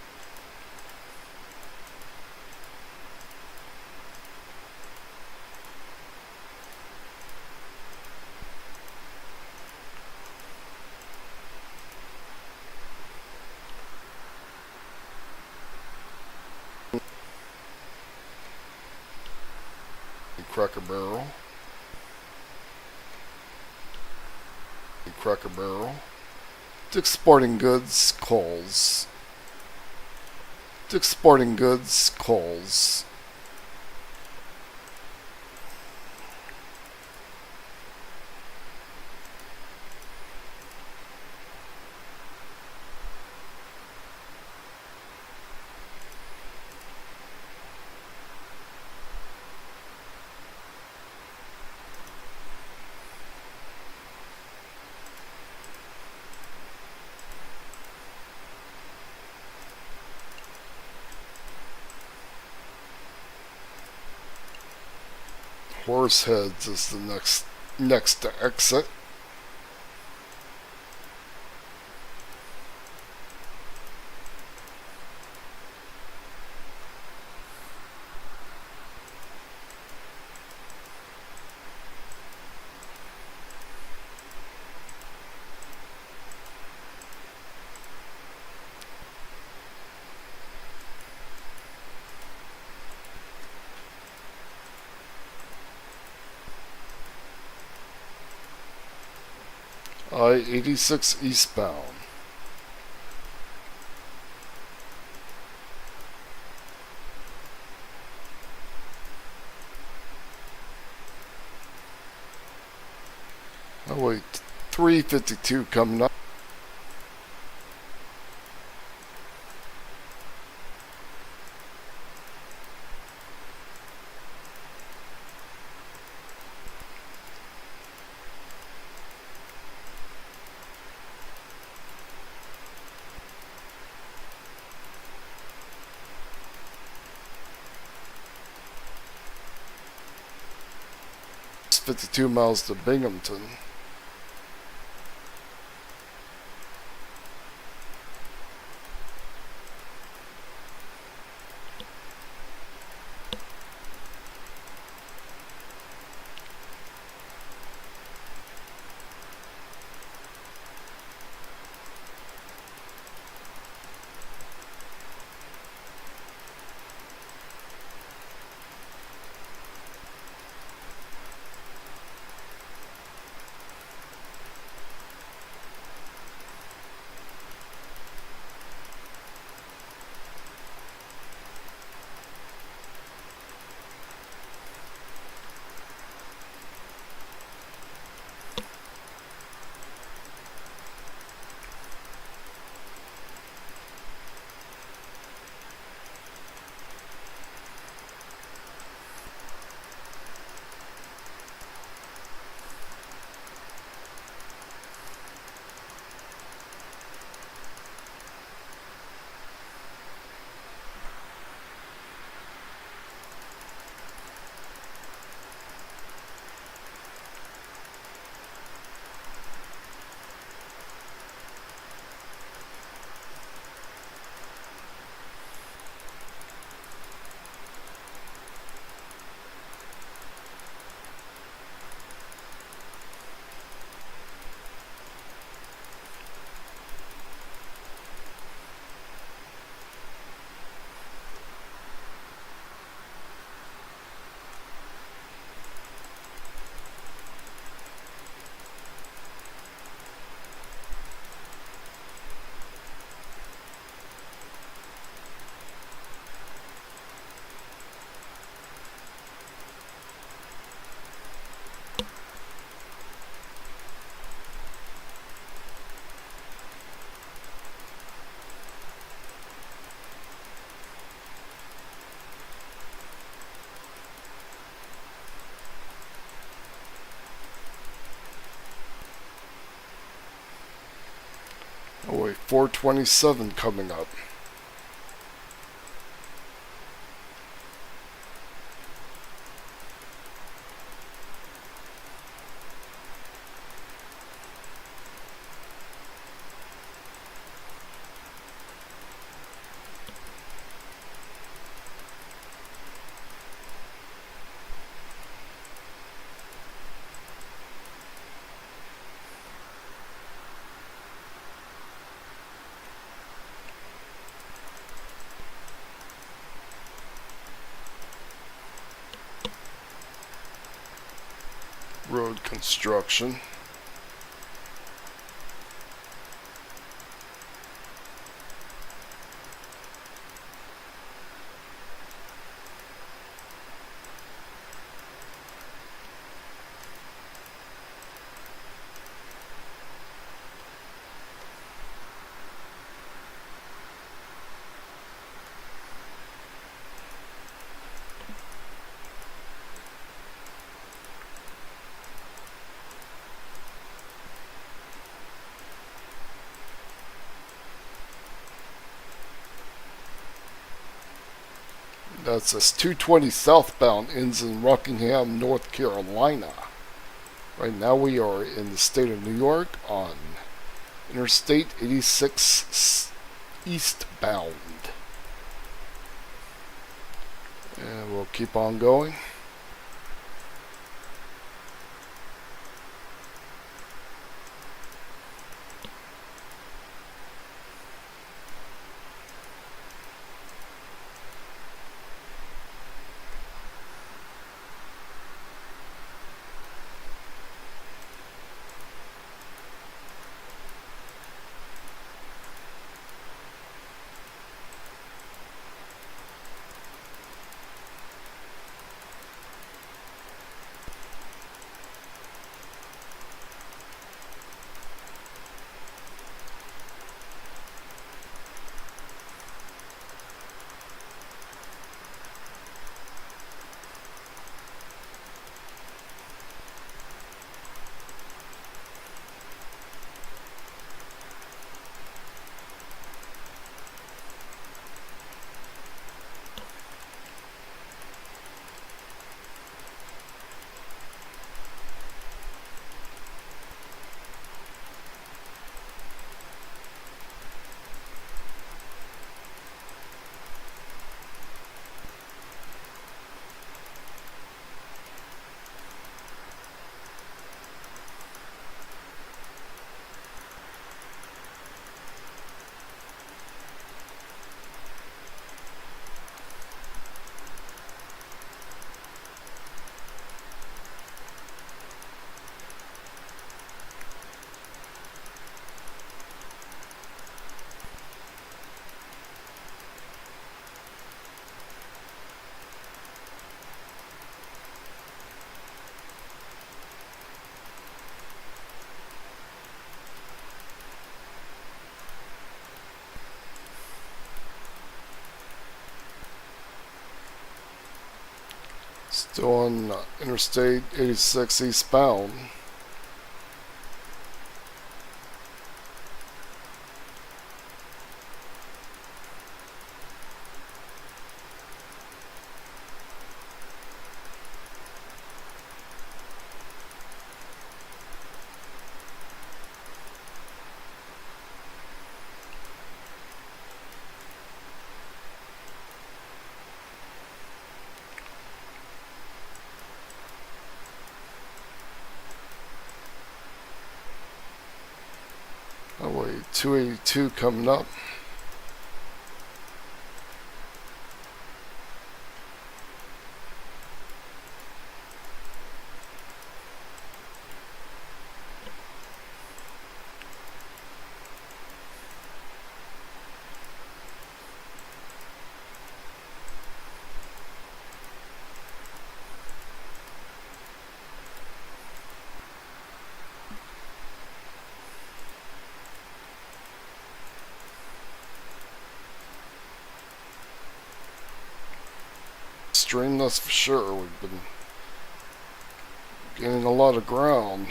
Cracker Barrel. Cracker Barrel. Dick's Sporting Goods, Kohl's. Dick's Sporting Goods, Kohl's. Horseheads is the next exit. I-86 eastbound. Oh wait, 352 coming up. 52 miles to Binghamton. Oh wait, 427 coming up. Road construction. That says 220 southbound ends in Rockingham, North Carolina. Right now we are in the state of New York on Interstate 86 eastbound. And we'll keep on going. Still on Interstate 86 eastbound. Oh wait, 282 coming up. Stream, that's for sure. We've been gaining a lot of ground.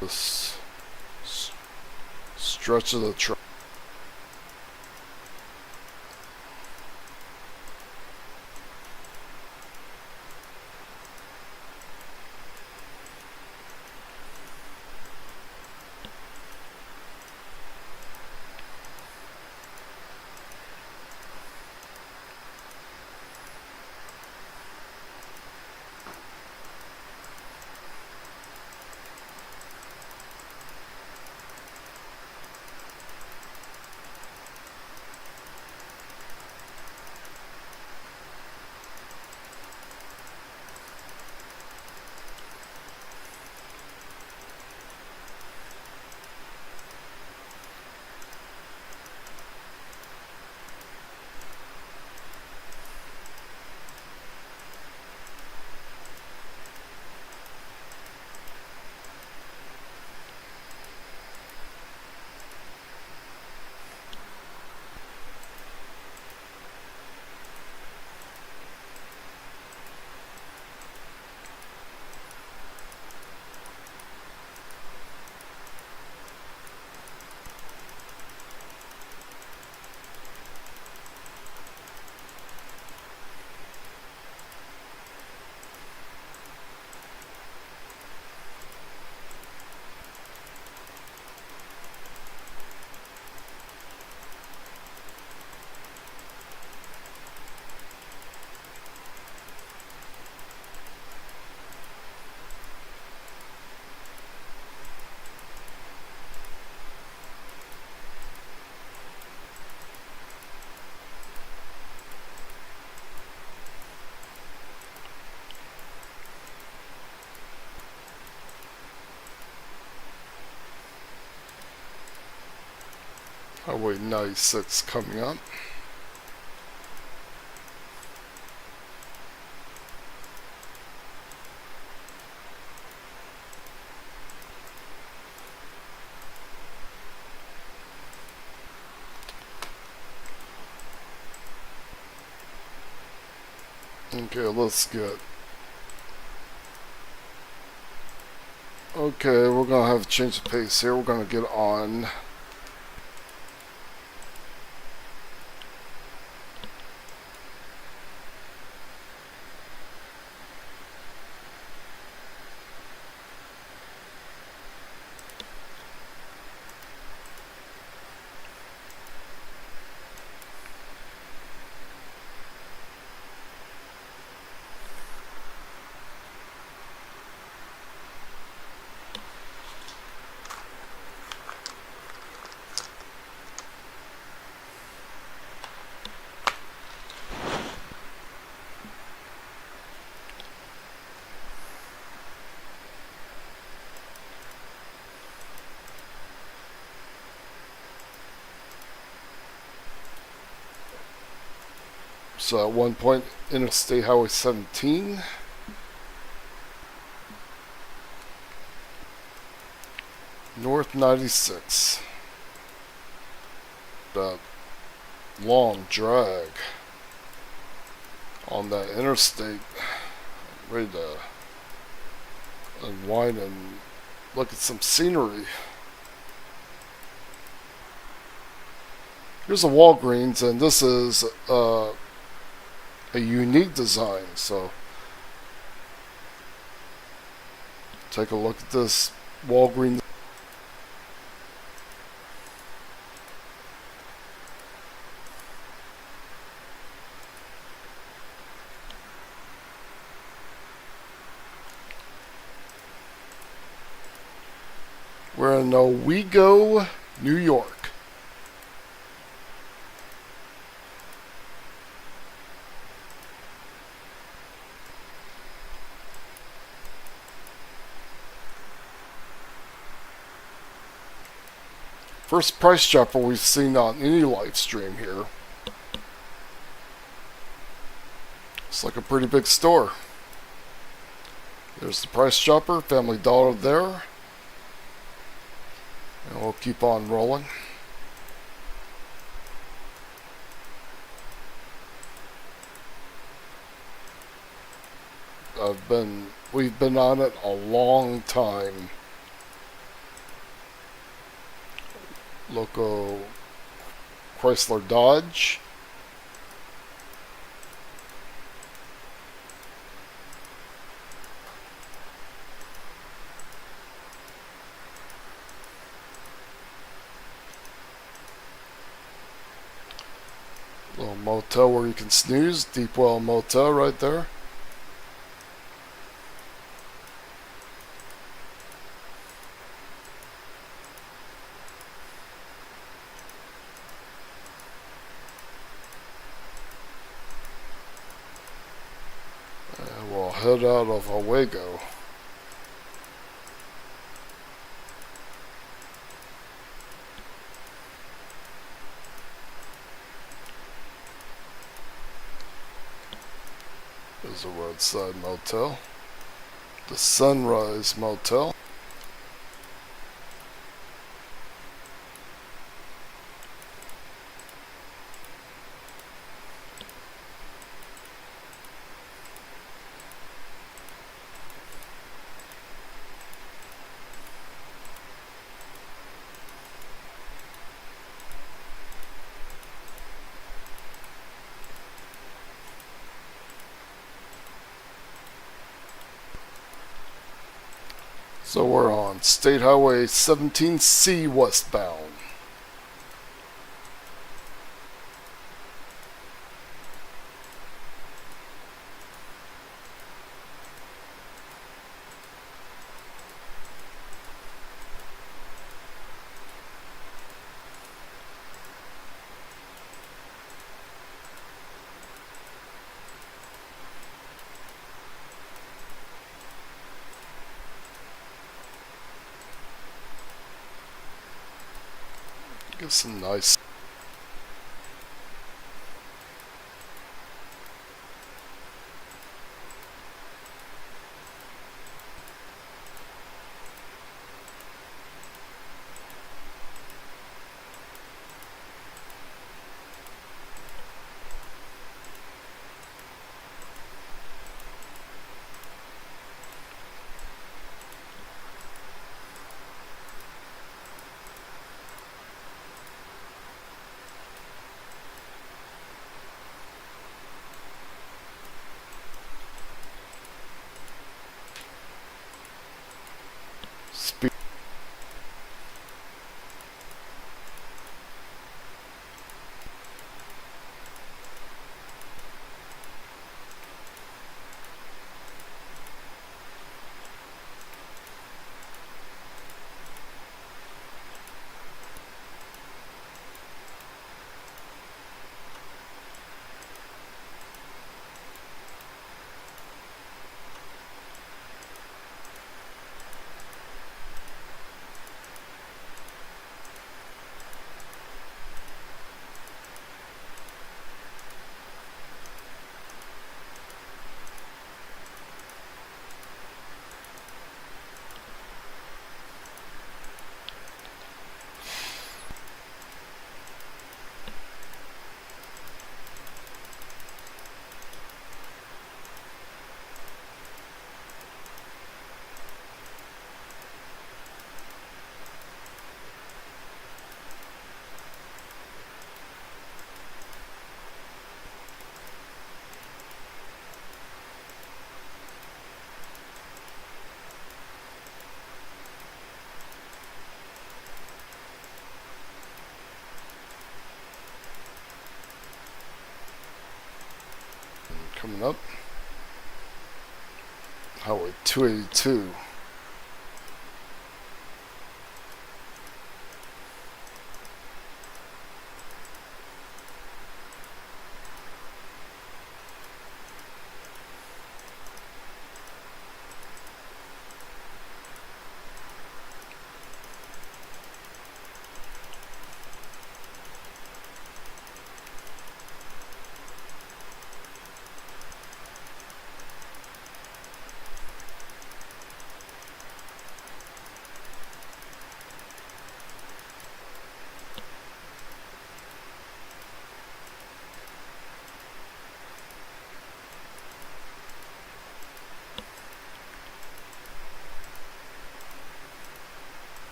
This stretch of the track. Highway 96 coming up. Okay, let's get. Okay, we're gonna have a change of pace here. We're gonna get on. So at one point, Interstate Highway 17. North 96. That long drag. on that interstate. Ready to unwind and look at some scenery. Here's a Walgreens, and this is a unique design. So take a look at this Walgreens. We're in Owego, New York. First price chopper we've seen on any live stream here. It's like a pretty big store. There's the price chopper, Family Dollar there. And we'll keep on rolling. We've been on it a long time. Loco Chrysler Dodge. Little motel where you can snooze. Deepwell Motel right there. And we'll head out of Owego. There's a roadside motel. The Sunrise Motel. So we're on State Highway 17C westbound. Get some nice. coming up. Highway 282.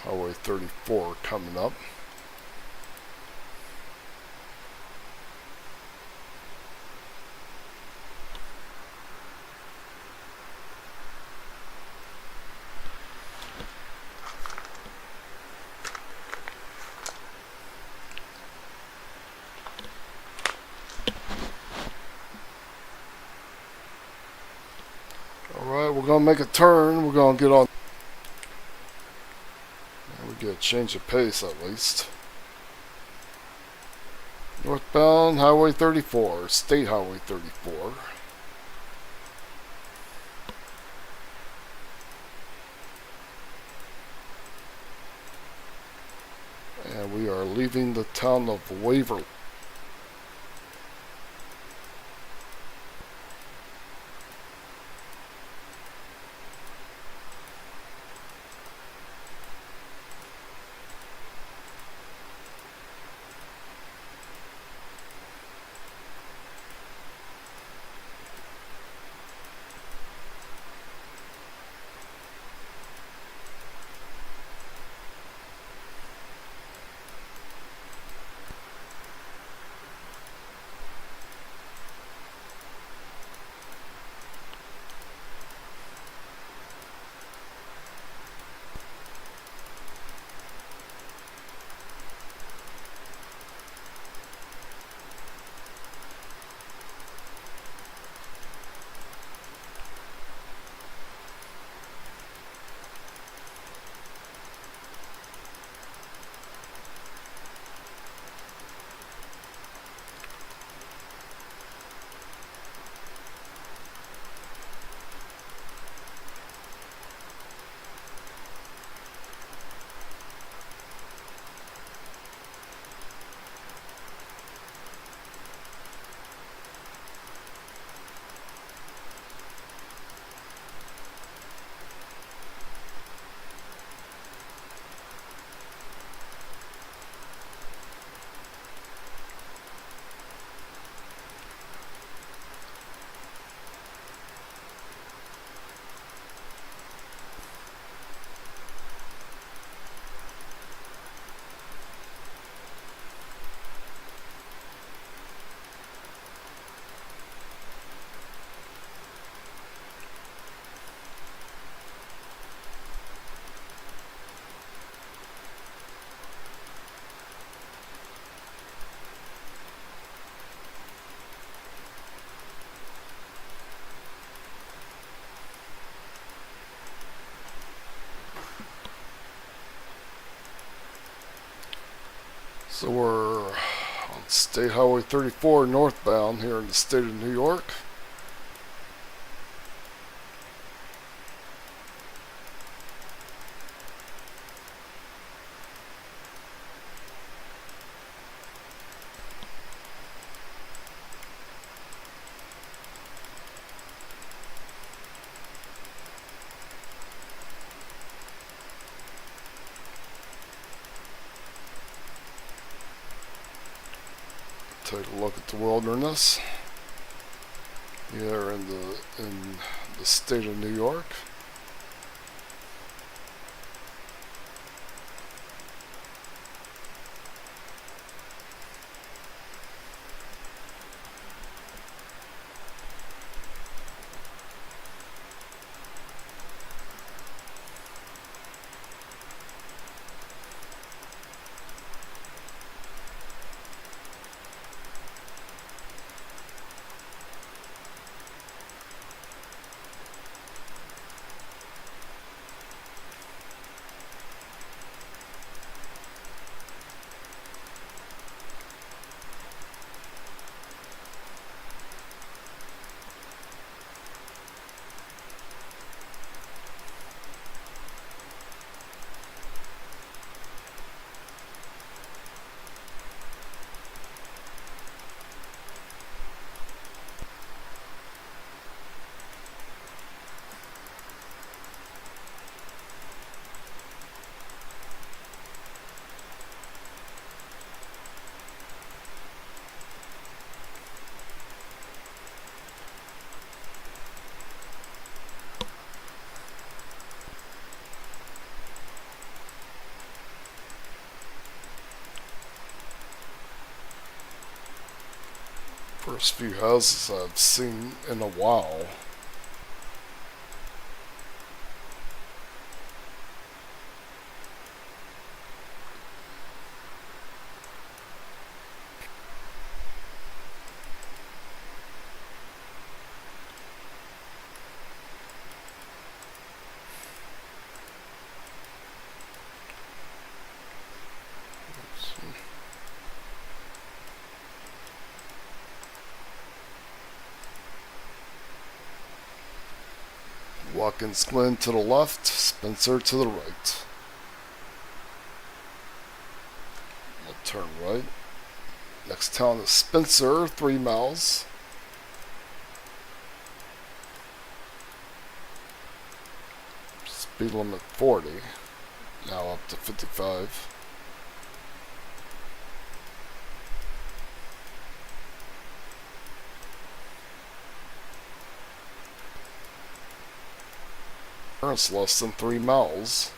Highway 34 coming up. Alright, we're going to make a turn. We're going to get on. We get a change of pace at least. Northbound Highway 34, State Highway 34. And we are leaving the town of Waverly. So we're on State Highway 34 northbound here in the state of New York. Take a look at the wilderness here in the state of New York. First few houses I've seen in a while. Watkins Glen to the left, Spencer to the right. We'll turn right. Next town is Spencer, 3 miles. Speed limit 40, now up to 55. It's less than 3 miles.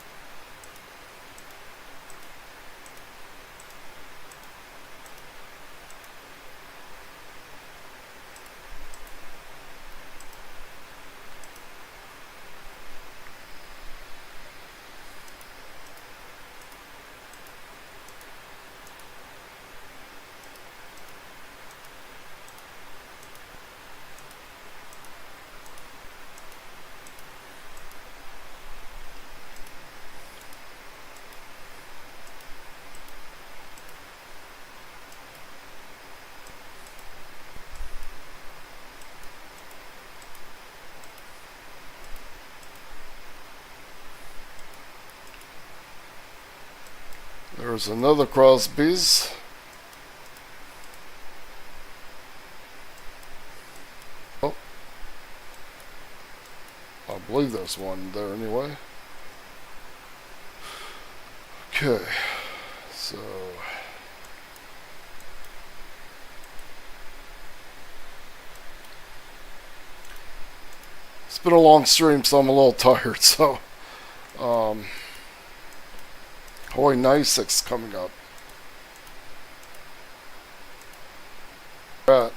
There's another Crosby's. Oh, I believe there's one there anyway. Okay, so it's been a long stream, so I'm a little tired. So, Hawaii 96 coming up. Right.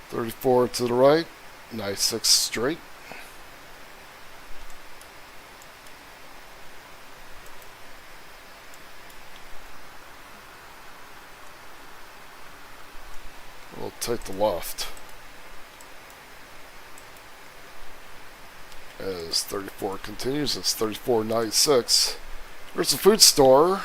34 to the right, 96 straight. We'll take the left. As 34 continues, it's 34.96. There's a food store.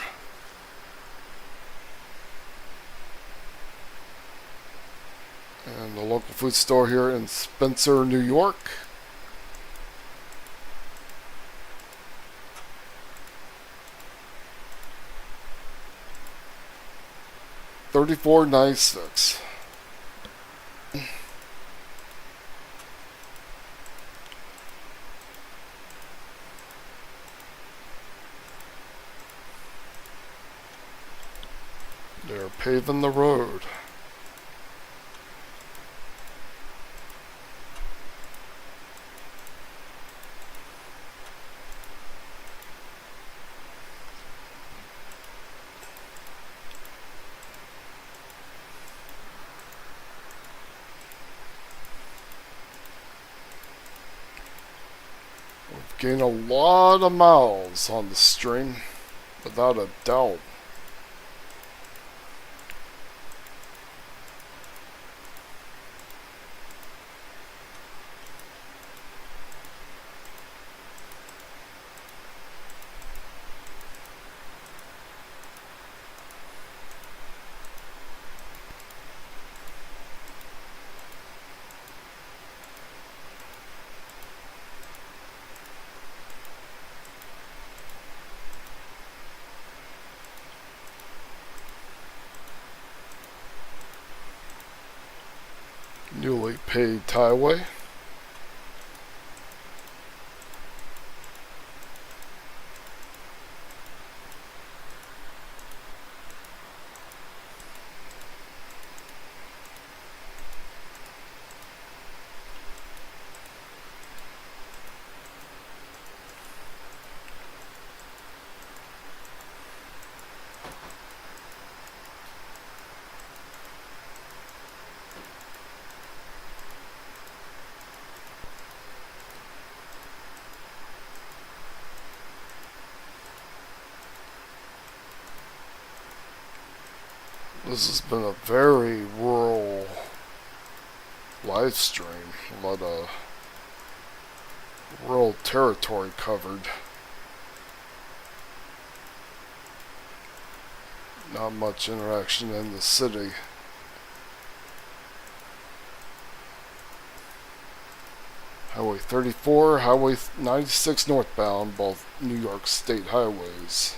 And the local food store here in Spencer, New York. $34.96. They're paving the road. We've gained a lot of miles on the string, without a doubt. Newly paved highway. This has been a very rural live stream. A lot of rural territory covered. Not much interaction in the city. Highway 34, Highway 96 northbound, both New York State highways.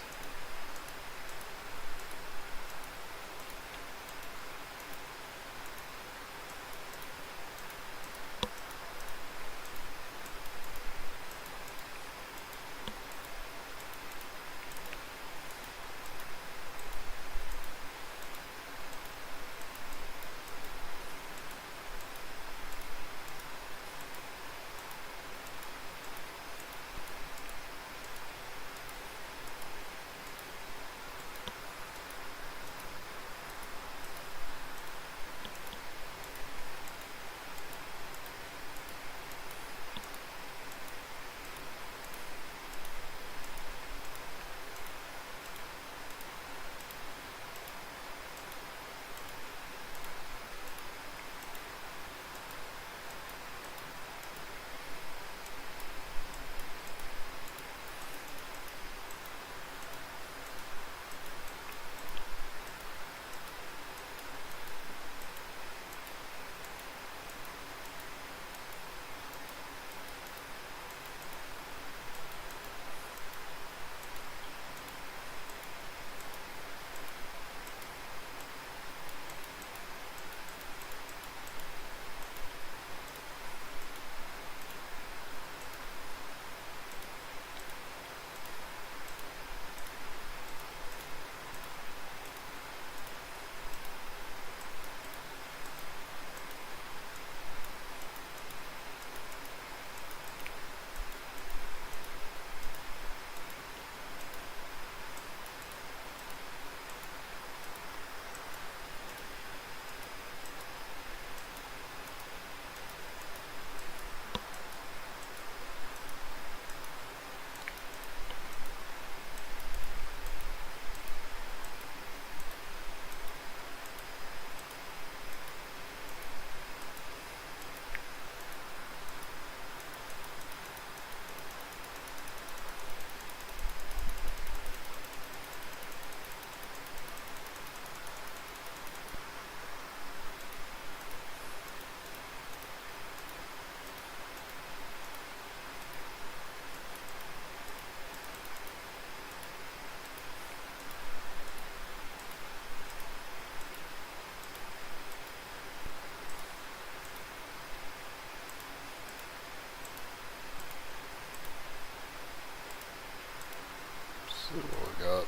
See what we got.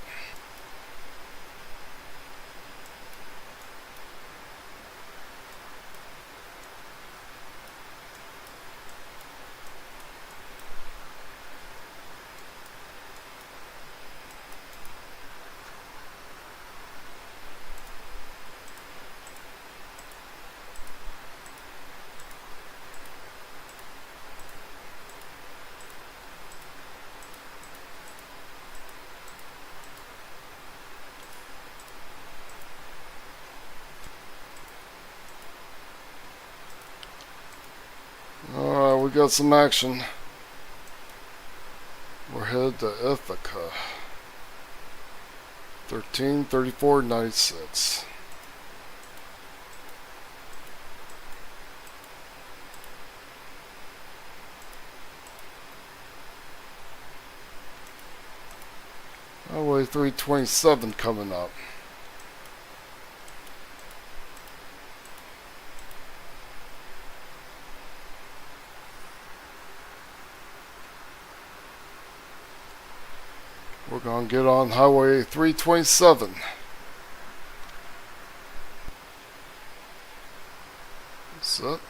Alright, we got some action. We're headed to Ithaca. 1334.96. Highway 327 coming up. We're going to get on Highway 327. That's it.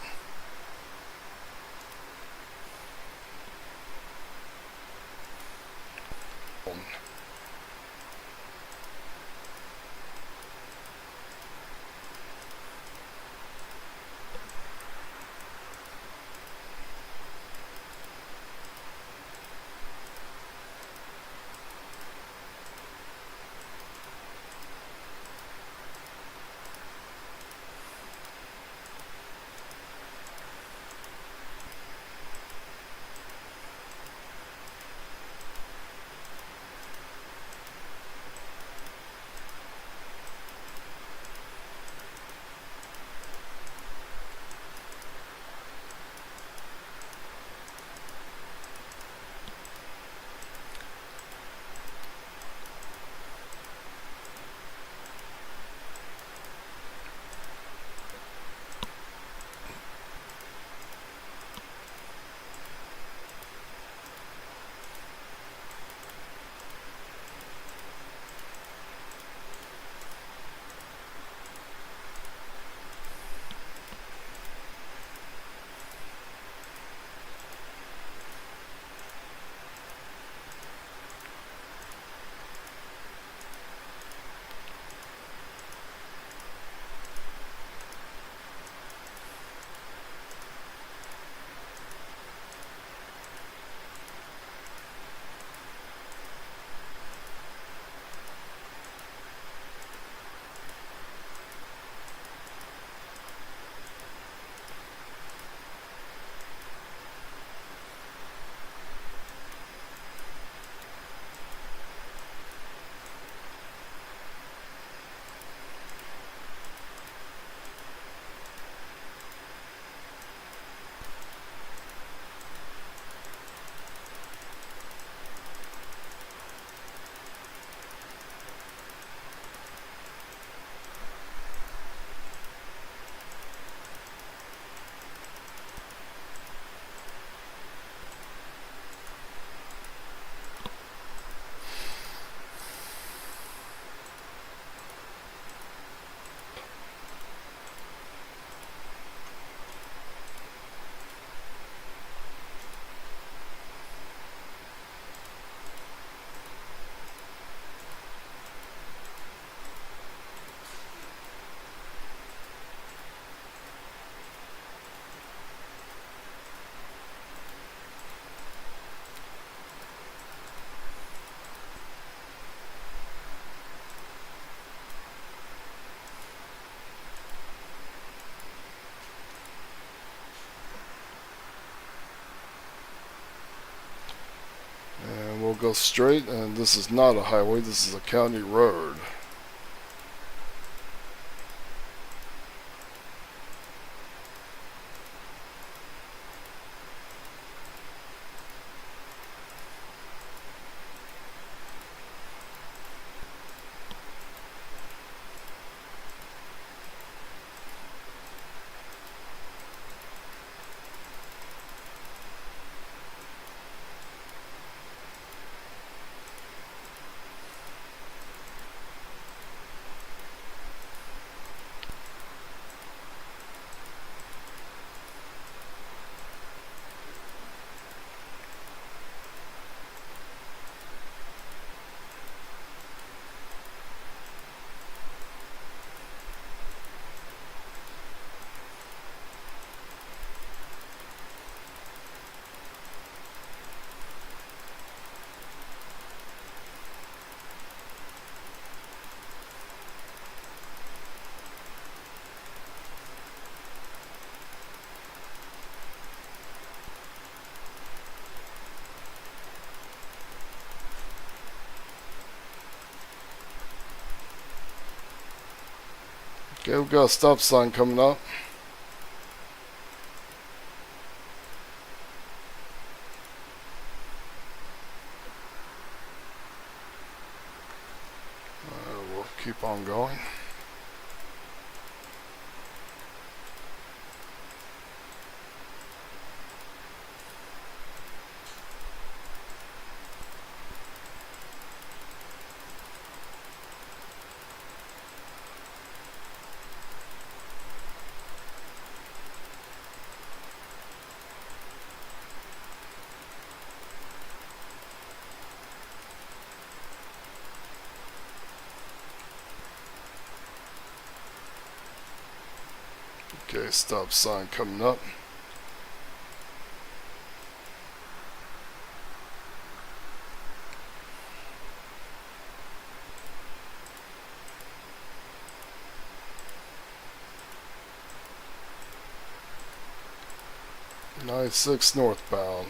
We'll go straight, and this is not a highway, this is a county road. Okay, we've got a stop sign coming up. We'll keep on going. Okay, stop sign coming up. I-6 northbound.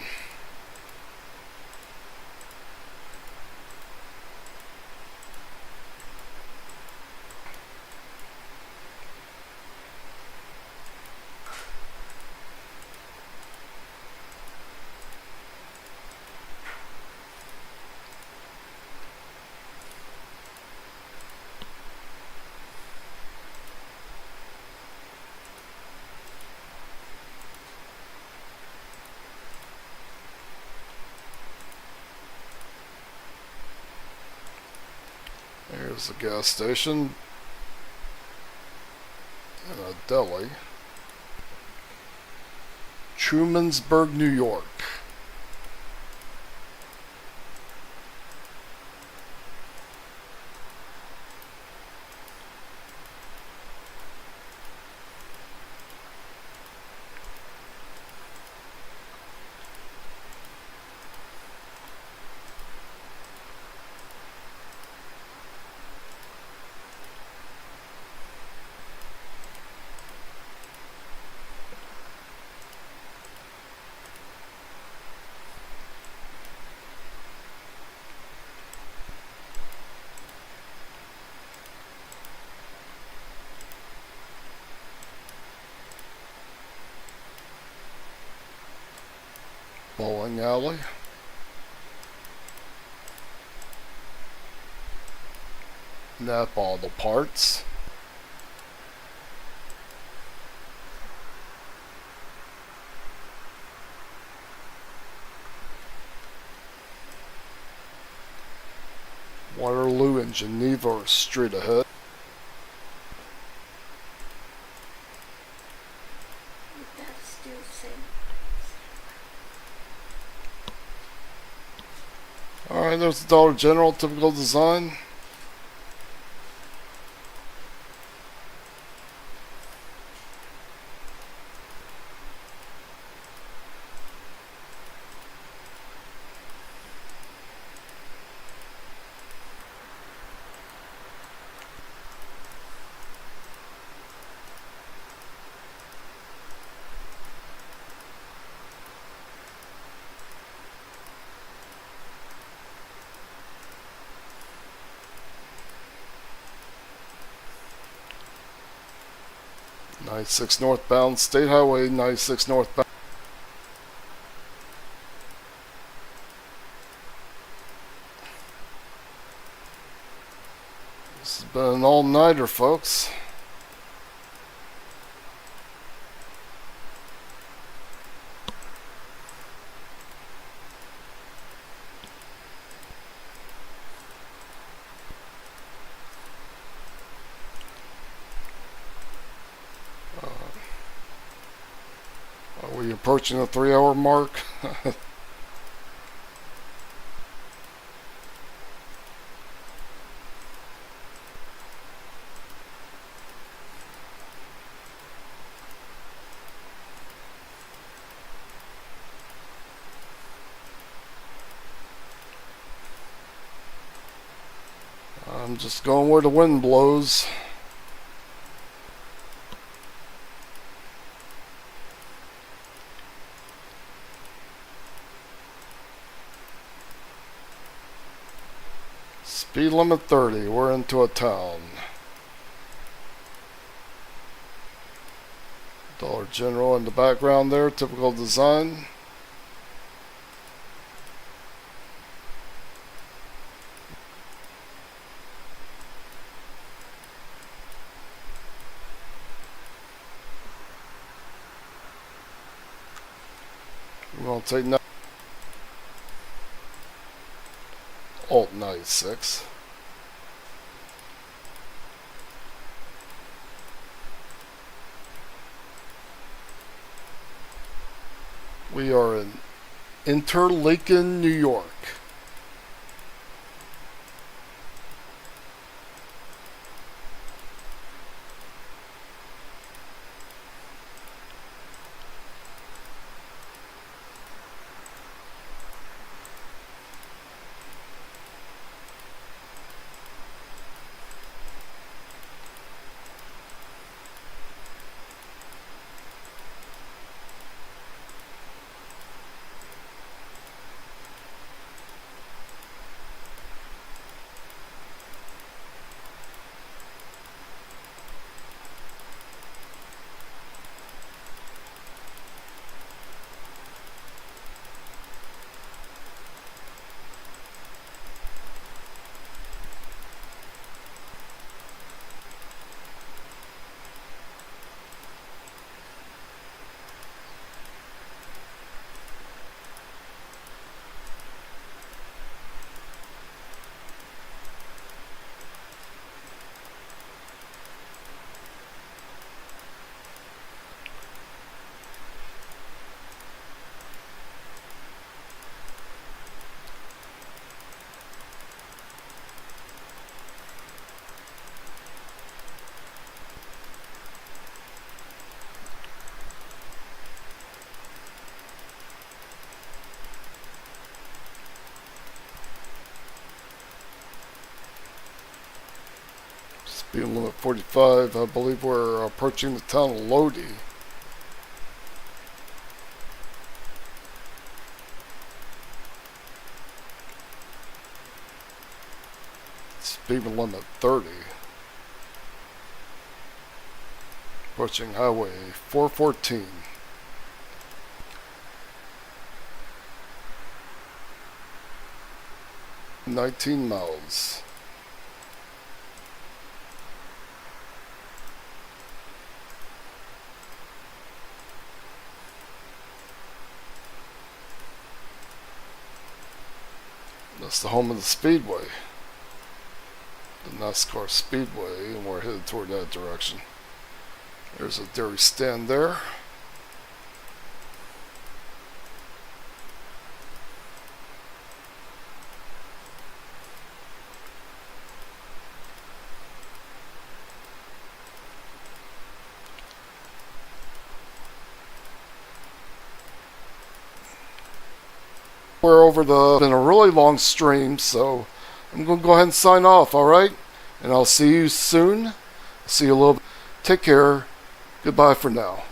There's the gas station and a deli. Trumansburg, New York. Bowling alley. Nap Auto Parts. Waterloo and Geneva are straight ahead. Alright, there's the Dollar General, typical design. I-6 northbound, State Highway 96 northbound. This has been an all-nighter, folks. Are we approaching the 3-hour mark? I'm just going where the wind blows. Speed limit 30. We're into a town. Dollar General in the background there, typical design. We're going to take Alt 96. We are in Interlaken, New York. Speed limit 45. I believe we're approaching the town of Lodi. Speed limit 30. Approaching highway 414. $19 miles. That's the home of the Speedway. The NASCAR Speedway, and we're headed toward that direction. There's a dairy stand there. We're over been a really long stream, so I'm going to go ahead and sign off, alright? And I'll see you soon. See you a little bit. Take care. Goodbye for now.